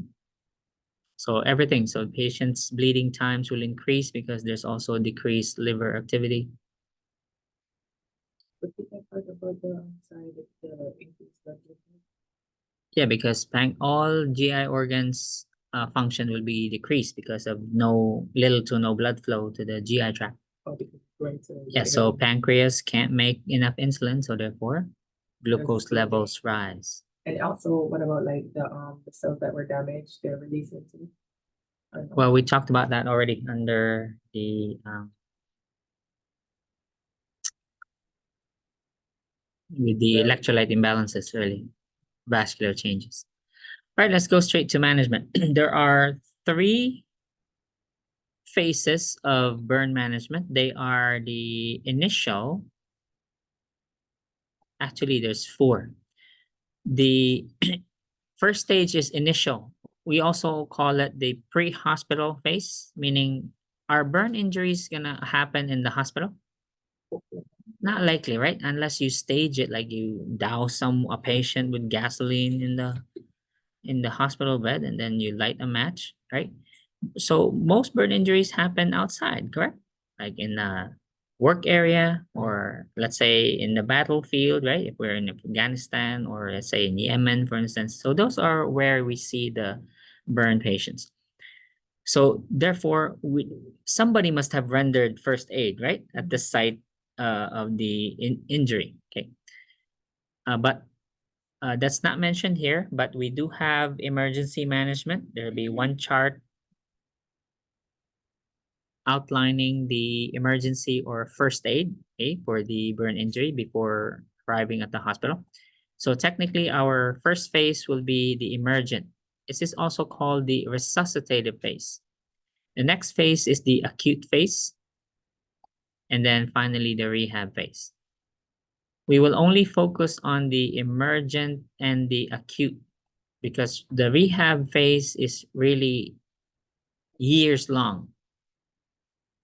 So everything. So patient's bleeding times will increase because there's also decreased liver activity. But we can talk about the side of the increased blood pressure. Yeah, because all GI organs function will be decreased because of little to no blood flow to the GI tract. Oh, because it's going to. Yeah, so pancreas can't make enough insulin, so therefore glucose There's- levels rise. And also, what about like the cells that were damaged, they're releasing too? Or no? Well, we talked about that already under the with the electrolyte imbalances, really, vascular changes. All right, let's go straight to management. There are 3 phases of burn management. They are the initial. Actually, there's 4. The first stage is initial. We also call it the pre-hospital phase, meaning are burn injuries gonna happen in the hospital? Not likely, right? Unless you stage it, like you douse a patient with gasoline in the hospital bed and then you light a match, right? So most burn injuries happen outside, correct? Like in a work area, or let's say in the battlefield, right? If we're in Afghanistan, or let's say in Yemen, for instance. So those are where we see the burn patients. So therefore, somebody must have rendered first aid, right? At the site of the injury, okay? But that's not mentioned here, but we do have emergency management. There'll be one chart outlining the emergency or first aid, okay, for the burn injury before arriving at the hospital. So technically, our first phase will be the emergent. This is also called the resuscitative phase. The next phase is the acute phase. and then finally the rehab phase. We will only focus on the emergent and the acute because the rehab phase is really years long.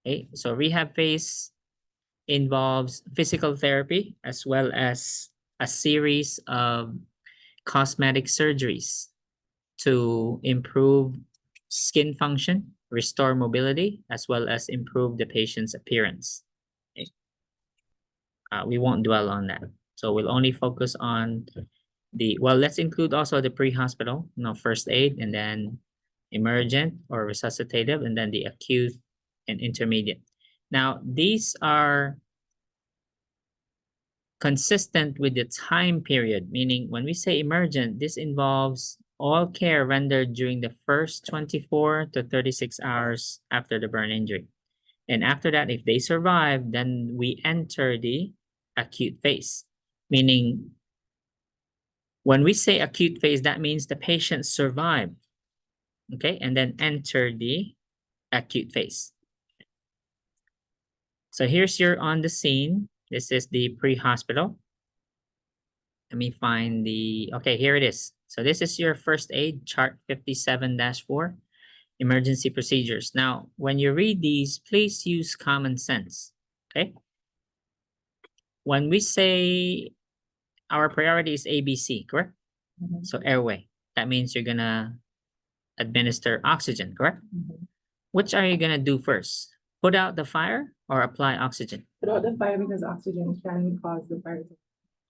Okay, so rehab phase involves physical therapy as well as a series of cosmetic surgeries to improve skin function, restore mobility, as well as improve the patient's appearance. Okay. We won't dwell on that. So we'll only focus on well, let's include also the pre-hospital, first aid, and then emergent or resuscitative, and then the acute and intermediate. Now, these are consistent with the time period, meaning when we say emergent, this involves all care rendered during the first 24 to 36 hours after the burn injury. And after that, if they survive, then we enter the acute phase, meaning when we say acute phase, that means the patient survived, okay, and then enter the acute phase. So here's your on the scene. This is the pre-hospital. Let me find okay, here it is. So this is your first aid, chart 57-4, emergency procedures. Now, when you read these, please use common sense, okay? When we say our priority is ABC, correct? So airway, that means you're gonna administer oxygen, correct? Which are you gonna do first? Put out the fire or apply oxygen? Put out the fire because oxygen can cause the fire to.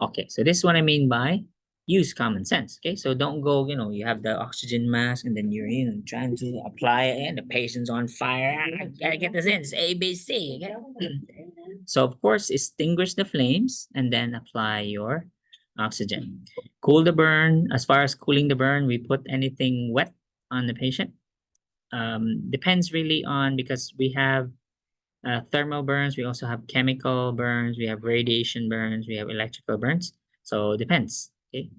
Okay, so this is what I mean by use common sense. Okay, so don't go, you have the oxygen mask and then you're trying to apply it and the patient's on fire. I gotta get this in, it's ABC. Okay? So of course, extinguish the flames and then apply your oxygen. Cool the burn. As far as cooling the burn, we put anything wet on the patient. Depends really on, because we have thermal burns, we also have chemical burns, we have radiation burns, we have electrical burns. So it depends. Okay.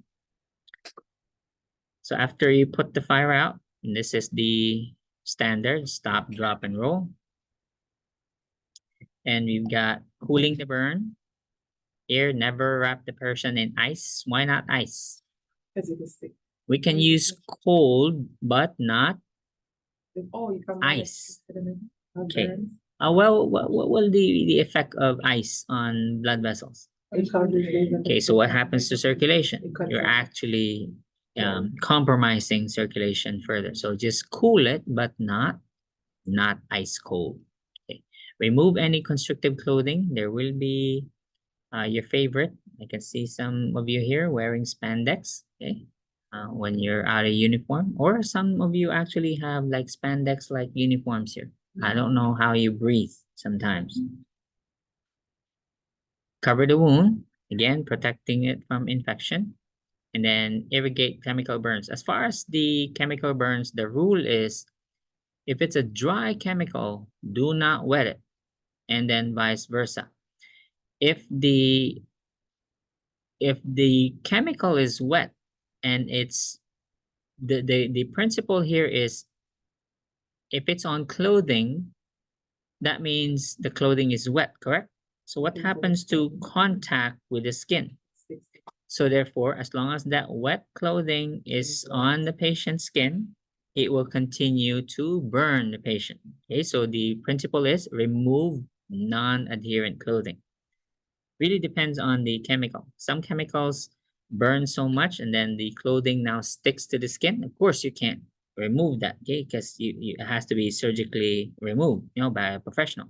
So after you put the fire out, and this is the standard stop, drop, and roll. And we've got cooling the burn. Here, never wrap the person in ice. Why not ice? Because it is thick. We can use cold, but not Oh, you can. ice. Okay. Burns. Well, what will the effect of ice on blood vessels? It causes. Okay, so what happens to circulation? It cuts You're off. actually compromising circulation further. So just cool it, but not ice cold. Okay. Remove any constrictive clothing. There will be your favorite. I can see some of you here wearing spandex. Okay. When you're out of uniform, or some of you actually have like spandex like uniforms here. I don't know how you breathe sometimes. Cover the wound, again, protecting it from infection, and then irrigate chemical burns. As far as the chemical burns, the rule is if it's a dry chemical, do not wet it, and then vice versa. If the chemical is wet and it's the principle here is if it's on clothing, that means the clothing is wet, correct? So what happens to contact with the skin? So therefore, as long as that wet clothing is on the patient's skin, it will continue to burn the patient. Okay, so the principle is remove non-adherent clothing. Really depends on the chemical. Some chemicals burn so much and then the clothing now sticks to the skin. Of course, you can't remove that, okay? Because it has to be surgically removed, by a professional.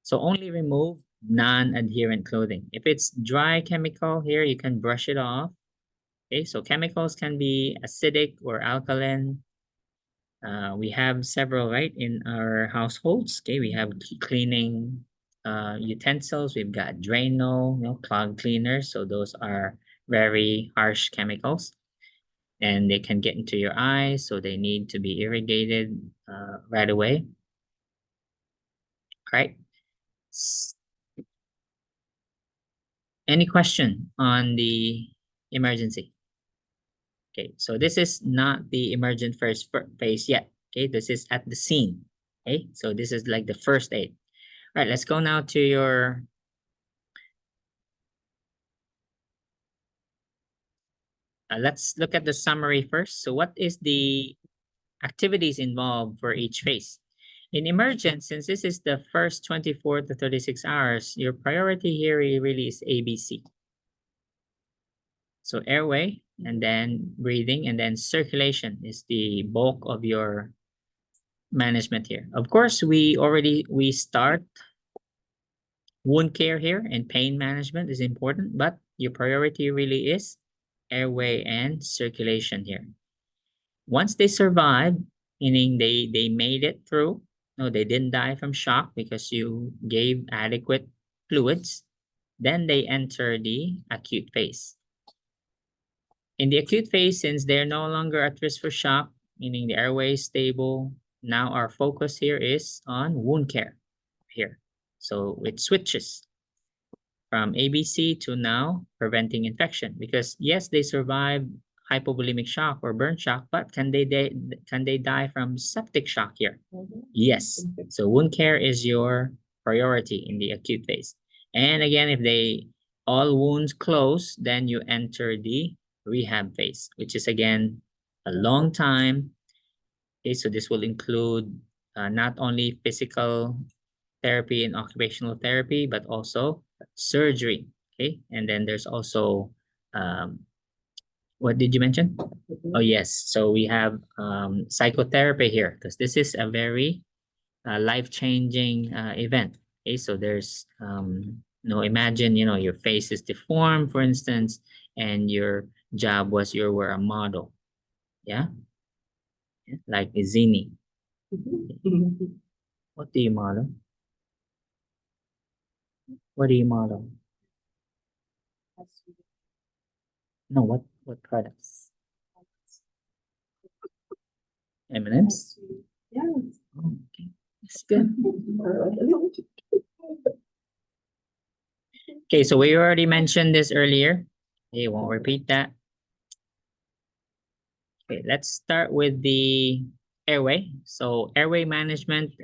So only remove non-adherent clothing. If it's dry chemical here, you can brush it off. Okay, so chemicals can be acidic or alkaline. We have several, right, in our households. Okay, we have cleaning utensils. We've got Drano, clog cleaners. So those are very harsh chemicals, and they can get into your eyes. So they need to be irrigated right away. All right. Any question on the emergency? Okay, so this is not the emergent first phase yet. Okay, this is at the scene. Okay, so this is like the first aid. All right, let's go now to your let's look at the summary first. So what is the activities involved for each phase? In emergence, since this is the first 24 to 36 hours, your priority here really is ABC. So airway, and then breathing, and then circulation is the bulk of your management here. Of course, we start wound care here, and pain management is important, but your priority really is airway and circulation here. Once they survive, meaning they made it through, no, they didn't die from shock because you gave adequate fluids, then they enter the acute phase. In the acute phase, since they're no longer at risk for shock, meaning the airway is stable, now our focus here is on wound care here. So it switches from ABC to now preventing infection, because yes, they survived hypovolemic shock or burn shock, but can they die from septic shock here? Yes. So wound care is your priority in the acute phase. And again, if all wounds close, then you enter the rehab phase, which is again a long time. Okay, so this will include not only physical therapy and occupational therapy, but also surgery. Okay, and then there's also what did you mention? Oh yes, so we have psychotherapy here, because this is a very life-changing event. Okay, so there's imagine your face is deformed, for instance, and your job was you were a model. Yeah, like Zini. What do you model? What do you model? No, what products? M&M's? Yes. Oh, okay, that's good. Okay, so we already mentioned this earlier. Okay, won't repeat that. Okay, let's start with the airway. So airway management,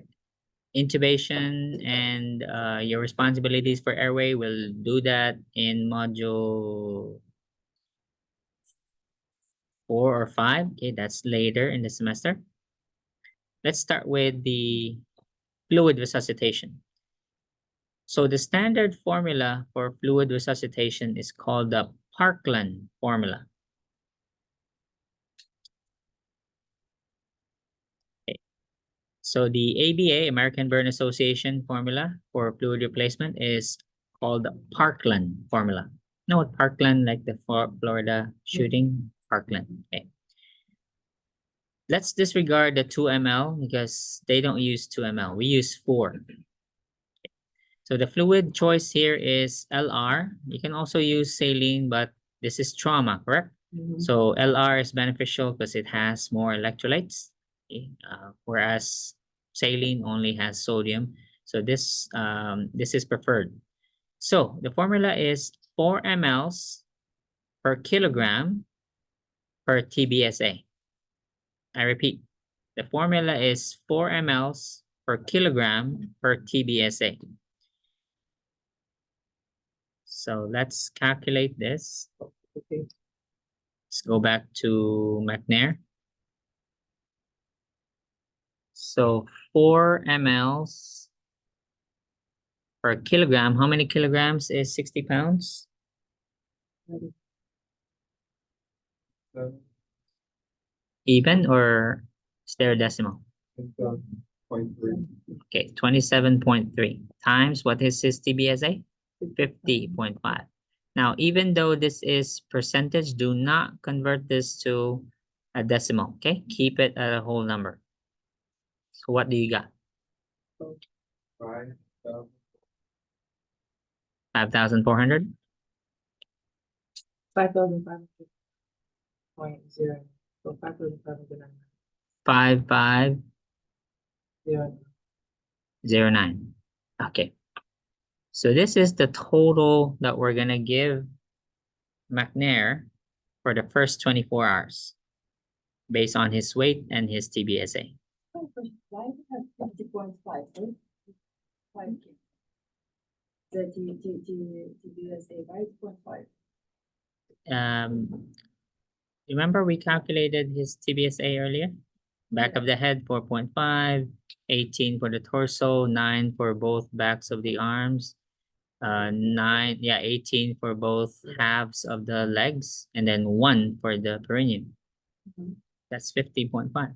intubation, and your responsibilities for airway, we'll do that in module 4 or 5. Okay, that's later in the semester. Let's start with the fluid resuscitation. So the standard formula for fluid resuscitation is called the Parkland formula. Okay. So the ABA, American Burn Association formula for fluid replacement is called the Parkland formula. You know what Parkland, like the Florida shooting? Parkland. Okay. Let's disregard the 2 ml because they don't use 2 ml. We use 4. So the fluid choice here is LR. You can also use saline, but this is trauma, correct? So LR is beneficial because it has more electrolytes, okay? Whereas saline only has sodium. So this is preferred. So the formula is 4 mLs per kilogram per TBSA. I repeat, the formula is 4 mLs per kilogram per TBSA. So let's calculate this. Okay. Let's go back to McNair. So 4 mLs per kilogram. How many kilograms is 60 pounds? Even, or is there a decimal? 0.3. Okay, 27.3 times what is his TBSA? 50.5. Now, even though this is percentage, do not convert this to a decimal, okay? Keep it at a whole number. So what do you got? 5,400? 5,500.0. So 5,500. 5509. Okay. So this is the total that we're gonna give McNair for the first 24 hours based on his weight and his TBSA. Why do you have 50.5, right? 5K. the TBSA, right? 0.5. Remember we calculated his TBSA earlier? Back of the head, 4.5, 18 for the torso, 9 for both backs of the arms, 18 for both halves of the legs, and then 1 for the perineum. Mhm. That's 50.5.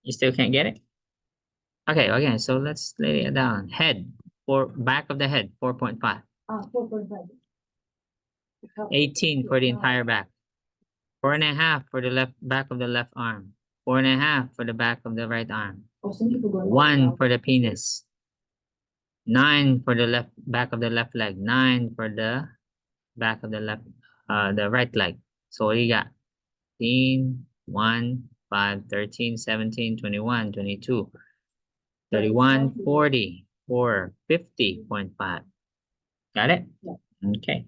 You still can't get it? Okay, so let's lay it down. Head, for back of the head, 4.5. 4.5. 18 for the entire back. 4.5 for the left back of the left arm. 4.5 for the back of the right arm. Oh, so you forgot. 1 for the penis. 9 for the left back of the left leg. 9 for the back of the right leg. So what do you got? 15, 1, 5, 13, 17, 21, 22, 31, 40, 4, 50.5. Got it? Yeah. Okay.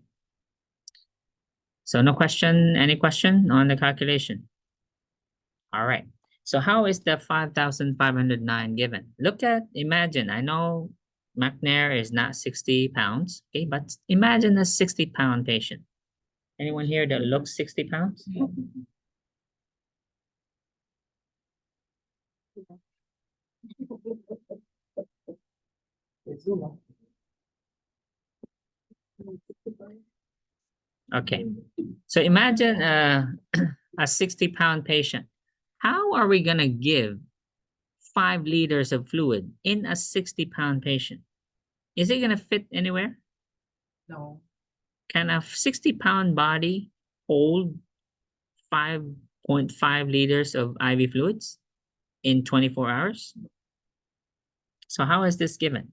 So no question, any question on the calculation? All right. So how is the 5,509 given? Look at, imagine, I know McNair is not 60 pounds, okay, but imagine a 60-pound patient. Anyone here that looks 60 pounds? Okay. So imagine a 60-pound patient. How are we gonna give 5 liters of fluid in a 60-pound patient? Is it gonna fit anywhere? No. Can a 60-pound body hold 5.5 liters of IV fluids in 24 hours? So how is this given?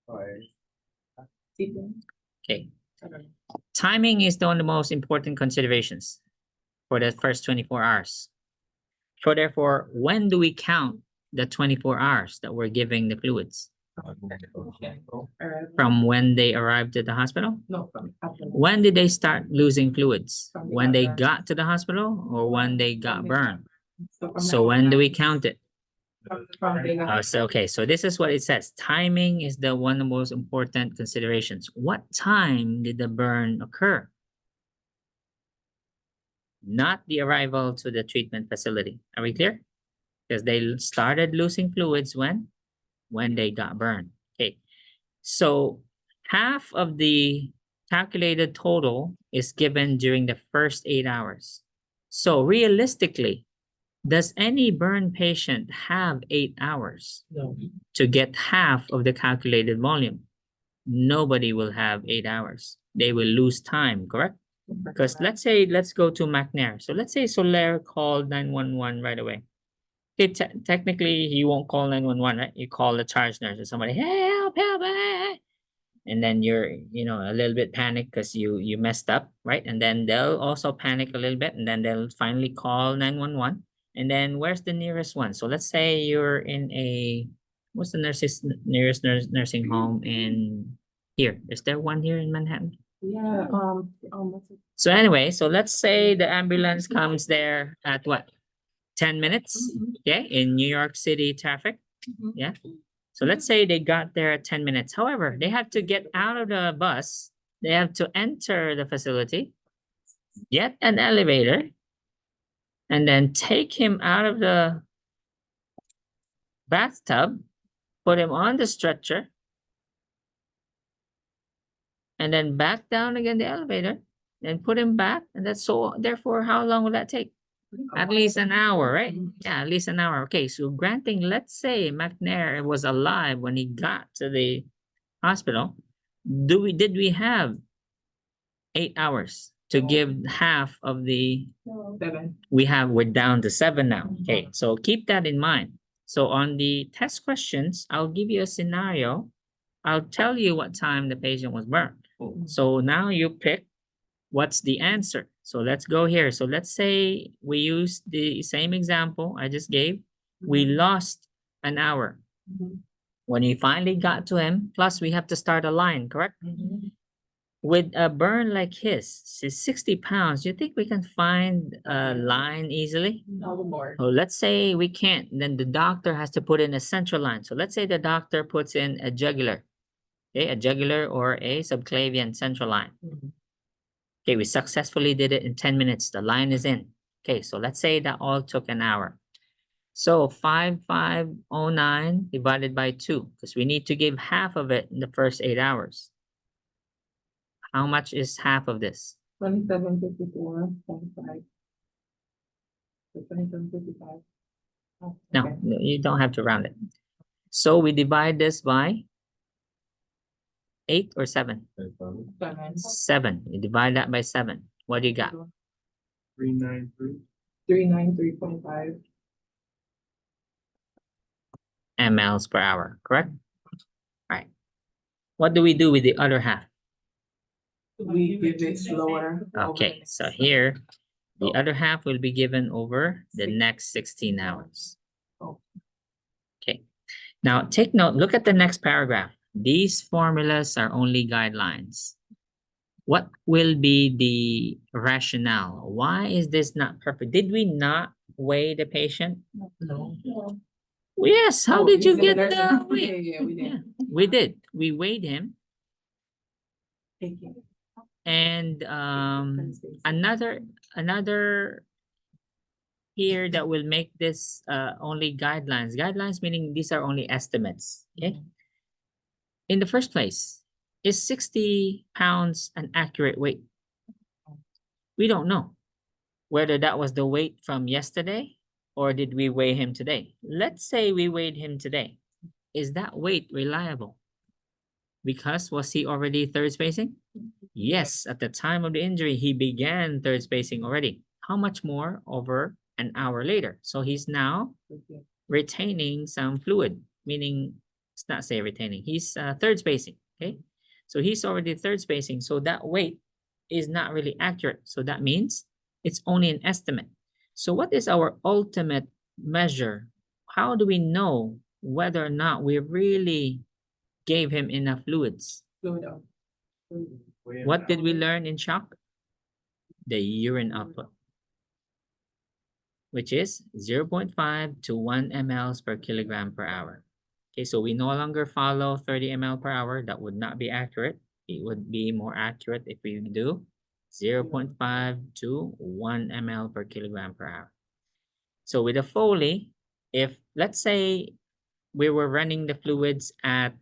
Okay. Timing is one of the most important considerations for the first 24 hours. So therefore, when do we count the 24 hours that we're giving the fluids? From when they arrived at the hospital? No, from after. When did they start losing fluids? From the When they burned. got to the hospital or when they got burned? from So when do we count it? From the. So this is what it says. Timing is the one of the most important considerations. What time did the burn occur? Not the arrival to the treatment facility. Are we clear? Because they started losing fluids when they got burned. Okay. So half of the calculated total is given during the first 8 hours. So realistically, does any burn patient have 8 hours No. to get half of the calculated volume? Nobody will have 8 hours. They will lose time, correct? Because let's go to McNair. So let's say Soler called 911 right away. Okay, technically he won't call 911, right? You call the charge nurse or somebody, hey, help, and then you're, a little bit panicked because you messed up, right? And then they'll also panic a little bit, and then they'll finally call 911. And then where's the nearest one? So let's say you're in what's the nearest nursing home in here? Is there one here in Manhattan? Yeah, So anyway, so let's say the ambulance comes there at what? 10 minutes, okay, in New York City traffic, yeah. So let's say they got there at 10 minutes. However, they have to get out of the bus. They have to enter the facility, get an elevator, and then take him out of the bathtub, put him on the stretcher, and then back down again the elevator, and put him back. And that's so, therefore, how long will that take? At least an hour, right? Yeah, at least an hour. Okay, so granting, let's say McNair was alive when he got to the hospital, did we have 8 hours to give half of the 7. we're down to 7 now. Okay, so keep that in mind. So on the test questions, I'll give you a scenario. I'll tell you what time the patient was burned. So now you pick what's the answer. So let's go here. So let's say we use the same example I just gave. We lost an hour. When we finally got to him, plus we have to start a line, correct? With a burn like his, 60 pounds, you think we can find a line easily? No more. Oh, let's say we can't, then the doctor has to put in a central line. So let's say the doctor puts in a jugular, okay, a jugular or a subclavian central line. Mhm. Okay, we successfully did it in 10 minutes. The line is in. Okay, so let's say that all took an hour. So 5509 divided by 2, because we need to give half of it in the first 8 hours. How much is half of this? 2754.5. So 2755. Oh, No, okay. you don't have to round it. So we divide this by 8 or 7? Okay, fine. 7. 7. You divide that by 7. What do you got? 393. 393.5. mLs per hour, correct? Right. What do we do with the other half? We give it slower. over the Okay, next so step. here, the other half will be given over the next 16 hours. Oh. Okay, now take note, look at the next paragraph. These formulas are only guidelines. What will be the rationale? Why is this not perfect? Did we not weigh the patient? No. Yes, how Oh, did you using get the the nurse- weight? Yeah, we did. Yeah, we did. We weighed him. Thank you. And another here that will make this only guidelines. Guidelines meaning these are only estimates. Okay. In the first place, is 60 pounds an accurate weight? We don't know whether that was the weight from yesterday or did we weigh him today. Let's say we weighed him today. Is that weight reliable? Because was he already third spacing? Yes, at the time of the injury, he began third spacing already. How much more over an hour later? So he's now retaining some fluid, meaning it's not say retaining, he's third spacing, okay? So he's already third spacing, so that weight is not really accurate. So that means it's only an estimate. So what is our ultimate measure? How do we know whether or not we really gave him enough fluids? Fluid out. What did we learn in shock? The urine output, which is 0.5 to 1 mLs per kilogram per hour. Okay, so we no longer follow 30 ml per hour. That would not be accurate. It would be more accurate if we do 0.5 to 1 ml per kilogram per hour. So with a Foley, if let's say we were running the fluids at,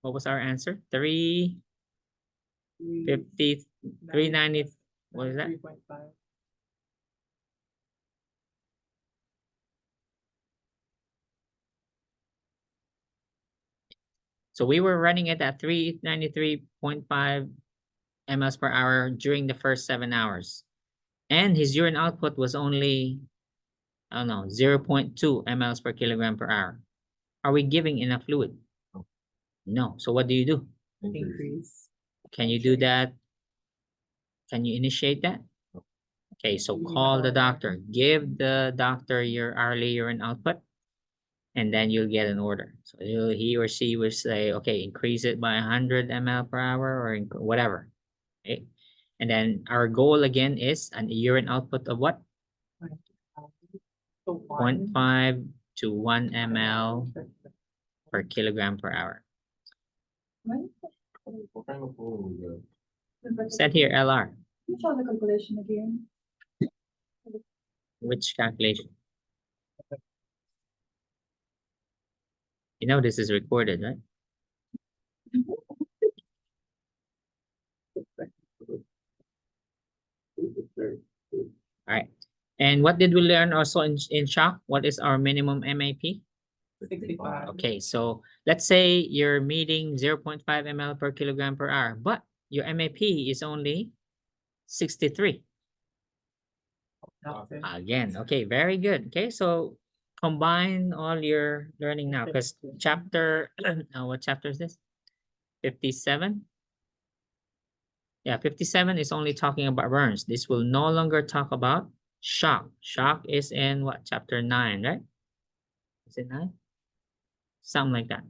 what was our answer? 350, 390, what is that? 3.5. So we were running it at 393.5 mLs per hour during the first 7 hours. And his urine output was only, I don't know, 0.2 mLs per kilogram per hour. Are we giving enough fluid? No. So what do? Increase. Can you do that? Can you initiate that? Okay, so call the doctor. Give the doctor your hourly urine output, and then you'll get an order. So he or she will say, okay, increase it by 100 ml per hour or whatever. Okay, and then our goal again is an urine output of what? So 0.5 to 1 ml per kilogram per hour. What kind of food we got? Set here LR. Which other calculation again? Which calculation? You know this is recorded, right? All right. And what did we learn also in shock? What is our minimum MAP? 65. Okay, so let's say you're meeting 0.5 ml per kilogram per hour, but your MAP is only 63. Doctor. Again, okay, very good. Okay, so combine all your learning now because chapter, what chapter is this? 57? Yeah, 57 is only talking about burns. This will no longer talk about shock. Shock is in what? Chapter 9, right? Is it 9? Something like that.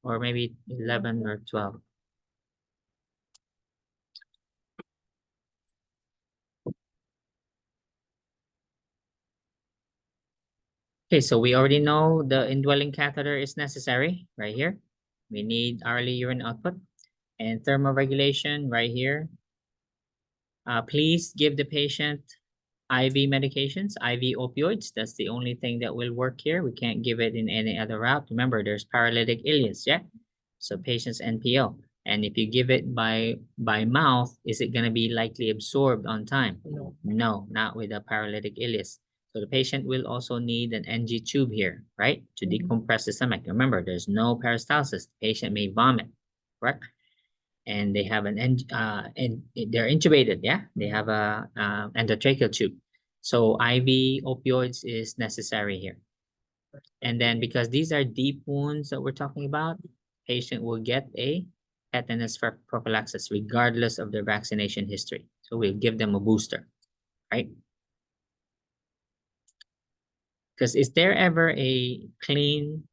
Or maybe 11 or 12. Okay, so we already know the indwelling catheter is necessary right here. We need hourly urine output and thermoregulation right here. Please give the patient IV medications, IV opioids. That's the only thing that will work here. We can't give it in any other route. Remember, there's paralytic ileus, yeah? So patient's NPO. And if you give it by mouth, is it going to be likely absorbed on time? No. No, not with a paralytic ileus. So the patient will also need an NG tube here, right? To decompress the stomach. Remember, there's no peristalsis. The patient may vomit, correct? And they have and they're intubated, yeah? They have a endotracheal tube. So IV opioids is necessary here. And then because these are deep wounds that we're talking about, patient will get a tetanus prophylaxis regardless of their vaccination history. So we'll give them a booster, right? Because is there ever a clean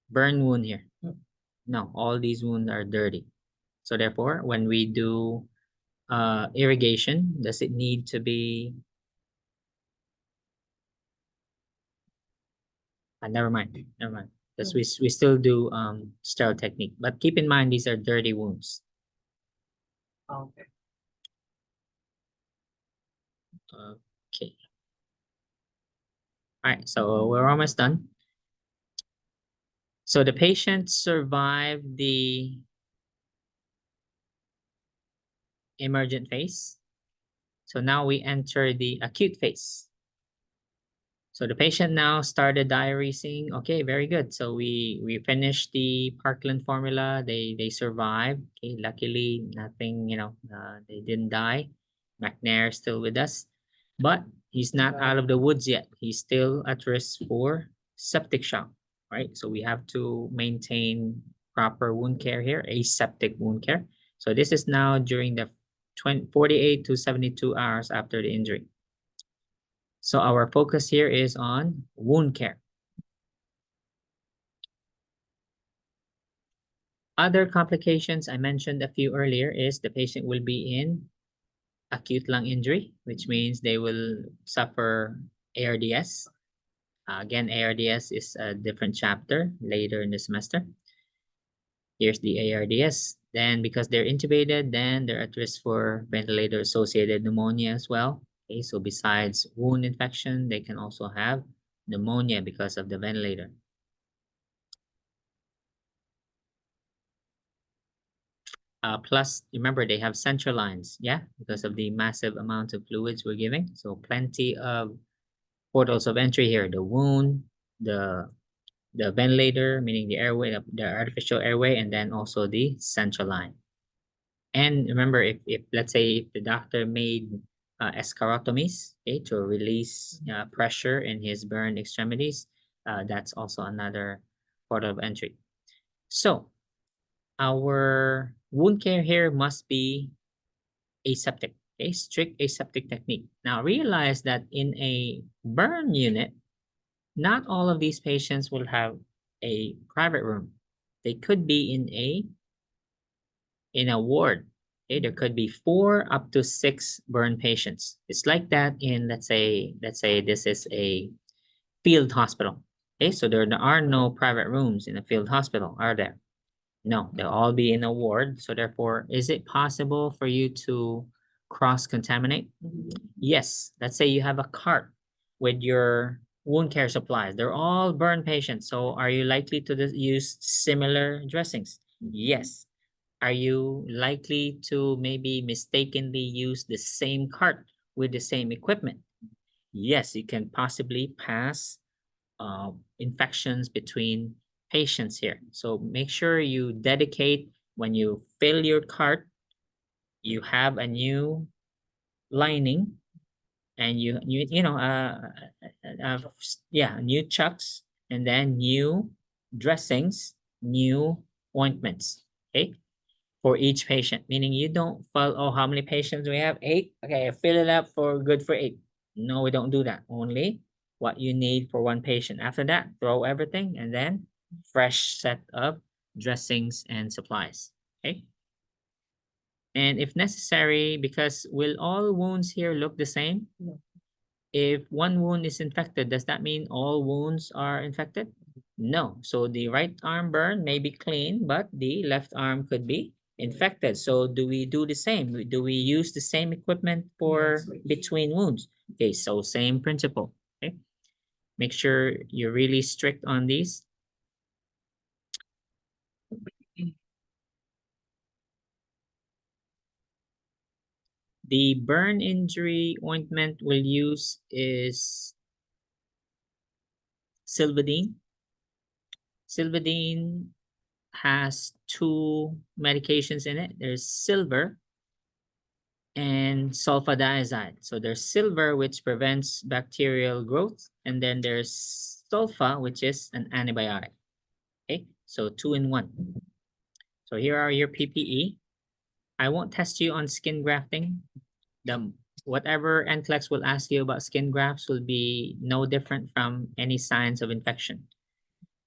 burn wound here? No, all these wounds are dirty. So therefore, when we do irrigation, does it need to be never mind, because we still do sterile technique, but keep in mind these are dirty wounds. Okay. Okay. All right, so we're almost done. So the patient survived the emergent phase. So now we enter the acute phase. So the patient now started diuresing. Okay, very good. So we finished the Parkland formula. They survived. Okay, luckily nothing, they didn't die. McNair is still with us, but he's not out of the woods yet. He's still at risk for septic shock, right? So we have to maintain proper wound care here, aseptic wound care. So this is now during the 48 to 72 hours after the injury. So our focus here is on wound care. Other complications I mentioned a few earlier is the patient will be in acute lung injury, which means they will suffer ARDS. Again, ARDS is a different chapter later in the semester. Here's the ARDS. Then because they're intubated, then they're at risk for ventilator-associated pneumonia as well. Okay, so besides wound infection, they can also have pneumonia because of the ventilator. Plus, remember, they have central lines, yeah, because of the massive amount of fluids we're giving. So plenty of portals of entry here, the wound, the ventilator, meaning the airway, the artificial airway, and then also the central line. And remember, if let's say if the doctor made escharotomies, okay, to release pressure in his burned extremities, that's also another port of entry. So our wound care here must be aseptic, a strict aseptic technique. Now realize that in a burn unit, not all of these patients will have a private room. They could be in a ward. Okay, there could be 4 up to 6 burn patients. It's like that in let's say this is a field hospital. Okay, so there are no private rooms in a field hospital, are there? No, they'll all be in a ward. So therefore, is it possible for you to cross-contaminate? Yes. Let's say you have a cart with your wound care supplies. They're all burn patients. So are you likely to use similar dressings? Yes. Are you likely to maybe mistakenly use the same cart with the same equipment? Yes, you can possibly pass infections between patients here. So make sure you dedicate, when you fill your cart, you have a new lining and new chucks, and then new dressings, new ointments, okay, for each patient. Meaning you don't follow, oh, how many patients we have? 8. Okay, fill it up for good for 8. No, we don't do that. Only what you need for one patient. After that, throw everything and then fresh set of dressings and supplies. Okay. And if necessary, because will all wounds here look the same? No. If one wound is infected, does that mean all wounds are infected? No. So the right arm burn may be clean, but the left arm could be infected. So do we do the same? Do we use the same equipment for between wounds? Okay, so same principle. Okay. Make sure you're really strict on these. The burn injury ointment we'll use is Silvadene. Silvadene has two medications in it. There's silver and sulfadiazide. So there's silver, which prevents bacterial growth, and then there's sulfa, which is an antibiotic. Okay, so 2 in 1. So here are your PPE. I won't test you on skin grafting. Whatever NCLEX will ask you about skin grafts will be no different from any signs of infection.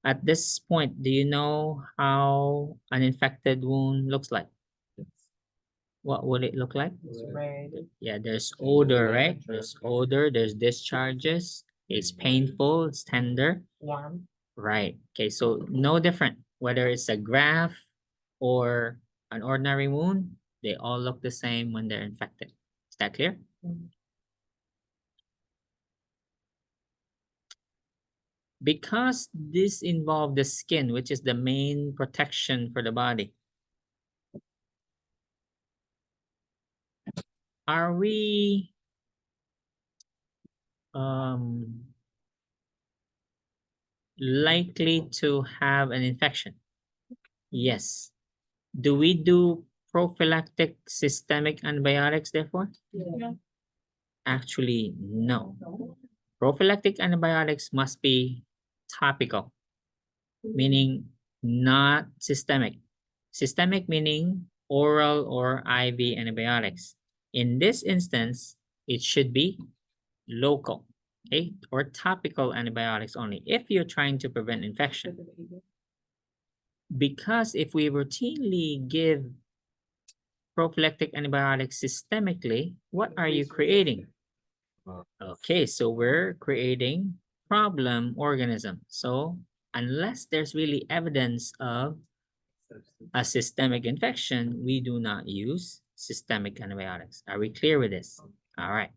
At this point, do you know how an infected wound looks like? What would it look like? It's red. Yeah, there's odor, right? There's odor, there's discharges. It's painful, it's tender. Warm. Right. Okay, so no different. Whether it's a graft or an ordinary wound, they all look the same when they're infected. Is that clear? Because this involves the skin, which is the main protection for the body, are we likely to have an infection? Yes. Do we do prophylactic systemic antibiotics therefore? Yeah. Actually, no. Prophylactic antibiotics must be topical, meaning not systemic. Systemic meaning oral or IV antibiotics. In this instance, it should be local, okay, or topical antibiotics only if you're trying to prevent infection. Because if we routinely give prophylactic antibiotics systemically, what are you creating? Okay, so we're creating problem organism. So unless there's really evidence of a systemic infection, we do not use systemic antibiotics. Are we clear with this? All right.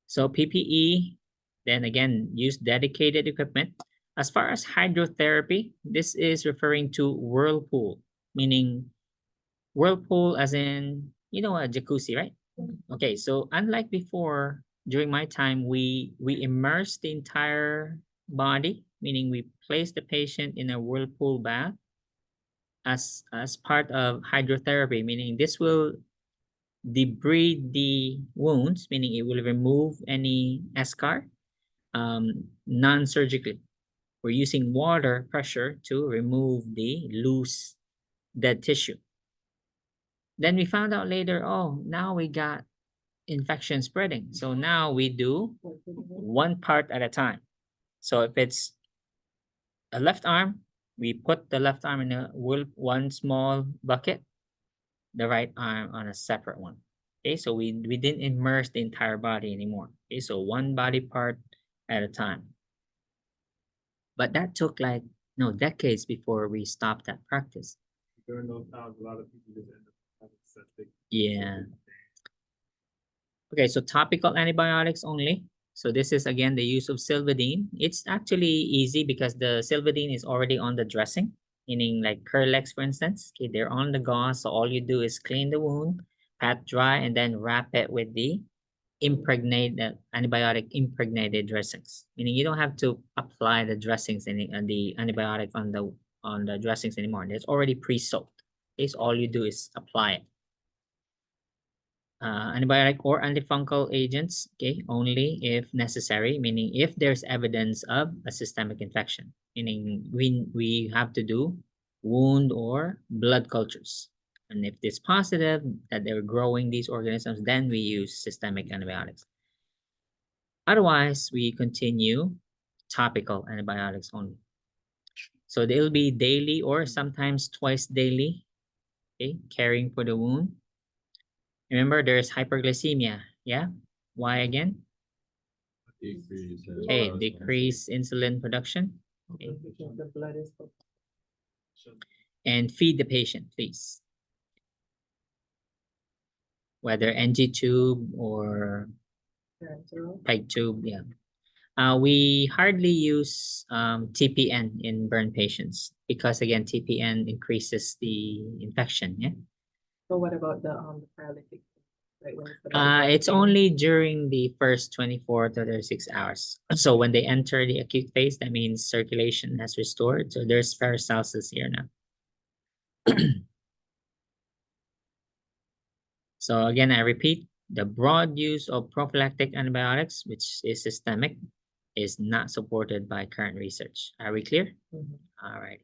So PPE, then again, use dedicated equipment. As far as hydrotherapy, this is referring to whirlpool, meaning whirlpool as in, you know, a jacuzzi, right? Okay, so unlike before, during my time, we immerse the entire body, meaning we place the patient in a whirlpool bath as part of hydrotherapy, meaning this will debride the wounds, meaning it will remove any eschar non-surgically. We're using water pressure to remove the loose dead tissue. Then we found out later, oh, now we got infection spreading. So now we do one part at a time. So if it's a left arm, we put the left arm in one small bucket, the right arm on a separate one. Okay, so we didn't immerse the entire body anymore. Okay, so one body part at a time. But that took like decades before we stopped that practice. During those times, a lot of people just end up having septic. Yeah. Okay, so topical antibiotics only. So this is again the use of Silvadene. It's actually easy because the Silvadene is already on the dressing, meaning like Curlex, for instance. Okay, they're on the gauze, so all you do is clean the wound, pat dry, and then wrap it with the antibiotic impregnated dressings. Meaning you don't have to apply the dressings and the antibiotic on the dressings anymore. It's already pre-soaked. Okay, so all you do is apply it. Antibiotic or antifungal agents, okay, only if necessary, meaning if there's evidence of a systemic infection, meaning we have to do wound or blood cultures. And if it's positive that they're growing these organisms, then we use systemic antibiotics. Otherwise, we continue topical antibiotics only. So they'll be daily or sometimes twice daily, okay, caring for the wound. Remember, there's hyperglycemia, yeah? Why again? Decrease. Okay, decrease insulin production. Okay. Because the blood is. And feed the patient, please. Whether NG tube or Parenteral. peg tube, yeah. We hardly use TPN in burn patients because again, TPN increases the infection, yeah. So what about the paralytic? Like when it's about It's vomiting? only during the first 24 to 36 hours. So when they enter the acute phase, that means circulation has restored. So there's paracelsus here now. So again, I repeat, the broad use of prophylactic antibiotics, which is systemic, is not supported by current research. Are we clear? Mhm. All right.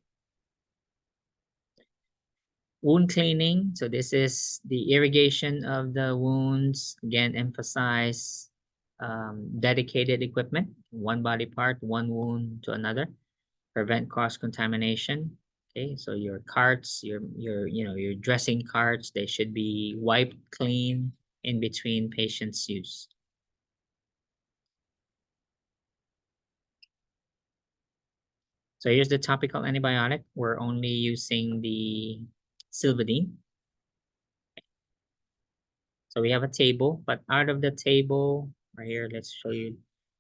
Wound cleaning. So this is the irrigation of the wounds. Again, emphasize dedicated equipment, one body part, one wound to another, prevent cross-contamination. Okay, so your carts, your dressing carts, they should be wiped clean in between patients' use. So here's the topical antibiotic. We're only using the Silvadene. So we have a table, but out of the table, right here, let's show you.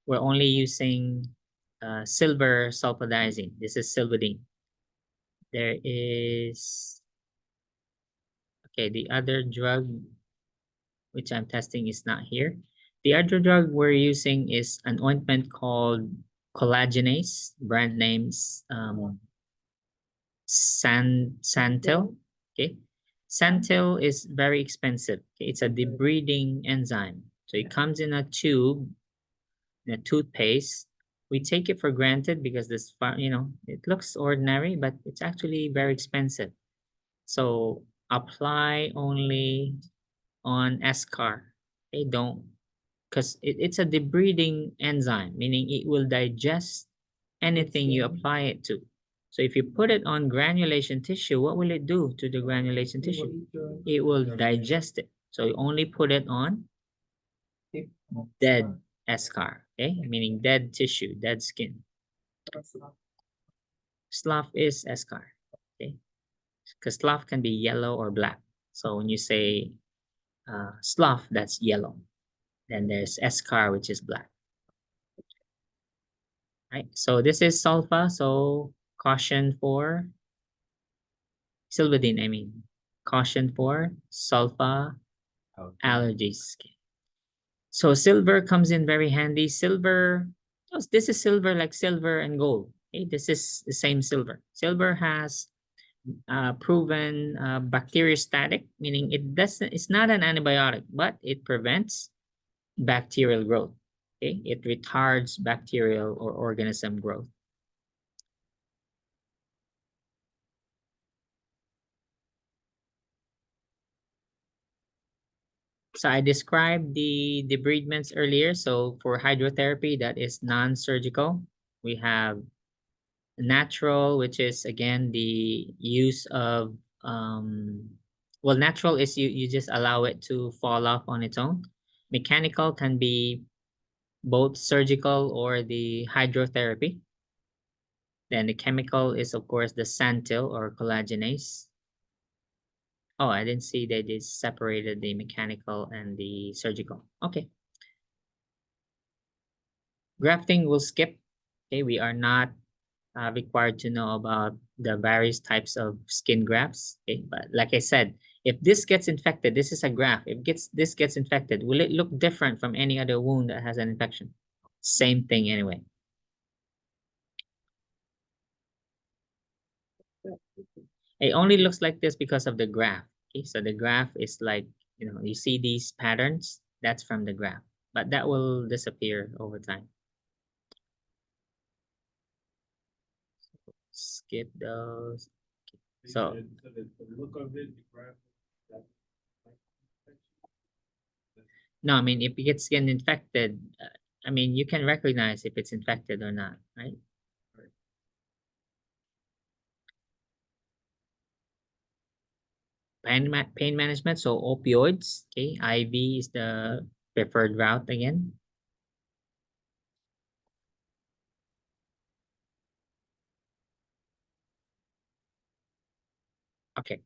We're only using silver sulfadiazine. This is Silvadene. There is, okay, the other drug which I'm testing is not here. The other drug we're using is an ointment called collagenase, brand names Santil. Okay, Santil is very expensive. Okay? It's a debriding enzyme. So it comes in a tube, in a toothpaste. We take it for granted because this, it looks ordinary, but it's actually very expensive. So apply only on eschar. They don't, because it's a debriding enzyme, meaning it will digest anything you apply it to. So if you put it on granulation tissue, what will it do to the granulation tissue? It will digest it. So you only put it on dead eschar, okay? Meaning dead tissue, dead skin. Slough is eschar, okay? Because slough can be yellow or black. So when you say slough, that's yellow. Then there's eschar, which is black. Right, so this is sulfa, so caution for Silvadene, I mean. Caution for sulfa allergies. So silver comes in very handy. Silver, this is silver like silver and gold. Okay, this is the same silver. Silver has proven bacteriostatic, meaning it's not an antibiotic, but it prevents bacterial growth. Okay, it retards bacterial or organism growth. So I described the debridements earlier. So for hydrotherapy, that is non-surgical. We have natural, which is again the use of well, natural is you just allow it to fall off on its own. Mechanical can be both surgical or the hydrotherapy. Then the chemical is of course the Santil or collagenase. Oh, I didn't see they did separated the mechanical and the surgical. Okay. Grafting will skip. Okay, we are not required to know about the various types of skin grafts. Okay, but like I said, if this gets infected, this is a graft. If this gets infected, will it look different from any other wound that has an infection? Same thing anyway. It only looks like this because of the graft. Okay, so the graft is like, you see these patterns, that's from the graft, but that will disappear over time. Skip those. So the look of it, the graph, that, no, I mean, if it gets infected, I mean, you can recognize if it's infected or not, right? Pain management, so opioids, okay, IV is the preferred route again. Okay,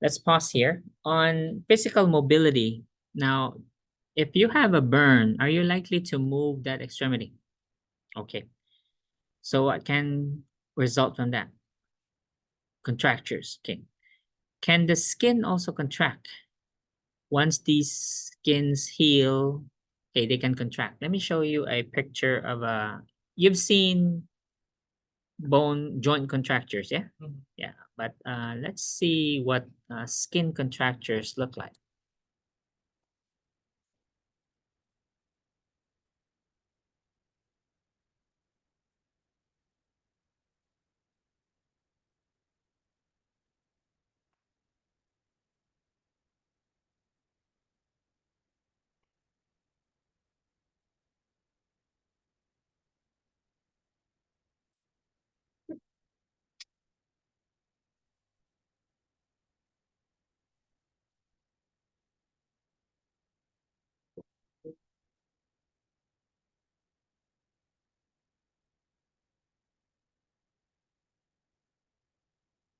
let's pause here. On physical mobility, now, if you have a burn, are you likely to move that extremity? Okay, so what can result from that? Contractures, okay. Can the skin also contract? Once these skins heal, okay, they can contract. Let me show you a picture of you've seen bone joint contractures, yeah? Mhm. Yeah, but let's see what skin contractures look like.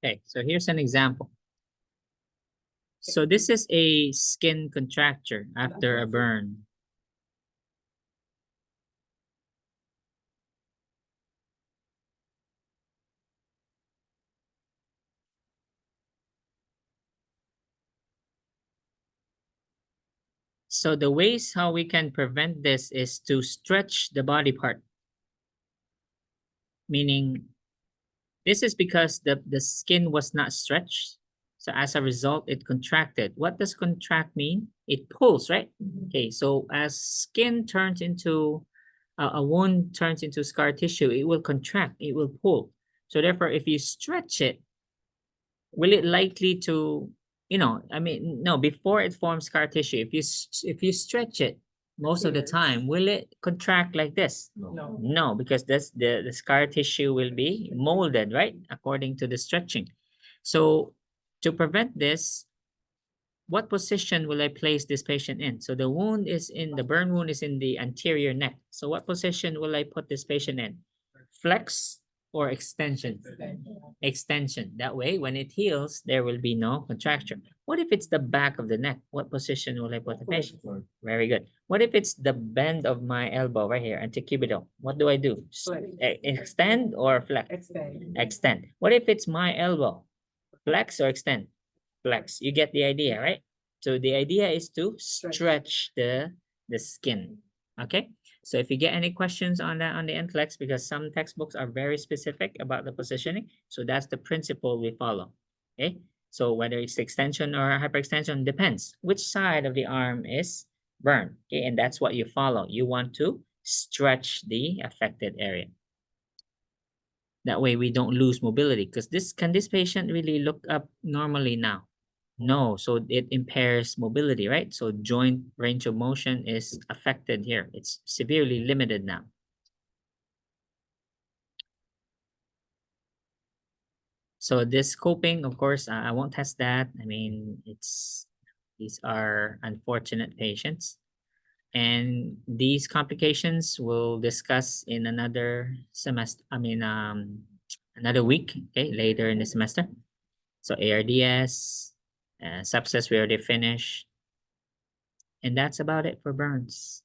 Okay, so here's an example. So this is a skin contracture after a burn. So the ways how we can prevent this is to stretch the body part. Meaning, this is because the skin was not stretched. So as a result, it contracted. What does contract mean? It pulls, right? Okay, so as skin turns into, a wound turns into scar tissue, it will contract, it will pull. So therefore, if you stretch it, will it likely to, I mean, no, before it forms scar tissue, if you stretch it most of the Yes. time, will it contract like this? No. No, because the scar tissue will be molded, right? According to the stretching. So to prevent this, what position will I place this patient in? So the burn wound is in the anterior neck. So what position will I put this patient in? Flex or extension? Extension. That way, when it heals, there will be no contraction. What if it's the back of the neck? What position will I put the patient? Very good. What if it's the bend of my elbow right here, antecubital? What do I do? Flex. Extend or flex? Extend. Extend. What if it's my elbow? Flex or extend? Flex. You get the idea, right? So the idea is to stretch the skin. Okay. So if you get any questions on that on the NCLEX, because some textbooks are very specific about the positioning, so that's the principle we follow. Okay. So whether it's extension or hyperextension depends which side of the arm is burned. Okay, and that's what you follow. You want to stretch the affected area. That way we don't lose mobility, because can this patient really look up normally now? No, so it impairs mobility, right? So joint range of motion is affected here. It's severely limited now. So this coping, of course, I won't test that. I mean, these are unfortunate patients. And these complications we'll discuss in another semester, another week, okay, later in the semester. So ARDS, sepsis we already finished. And that's about it for burns.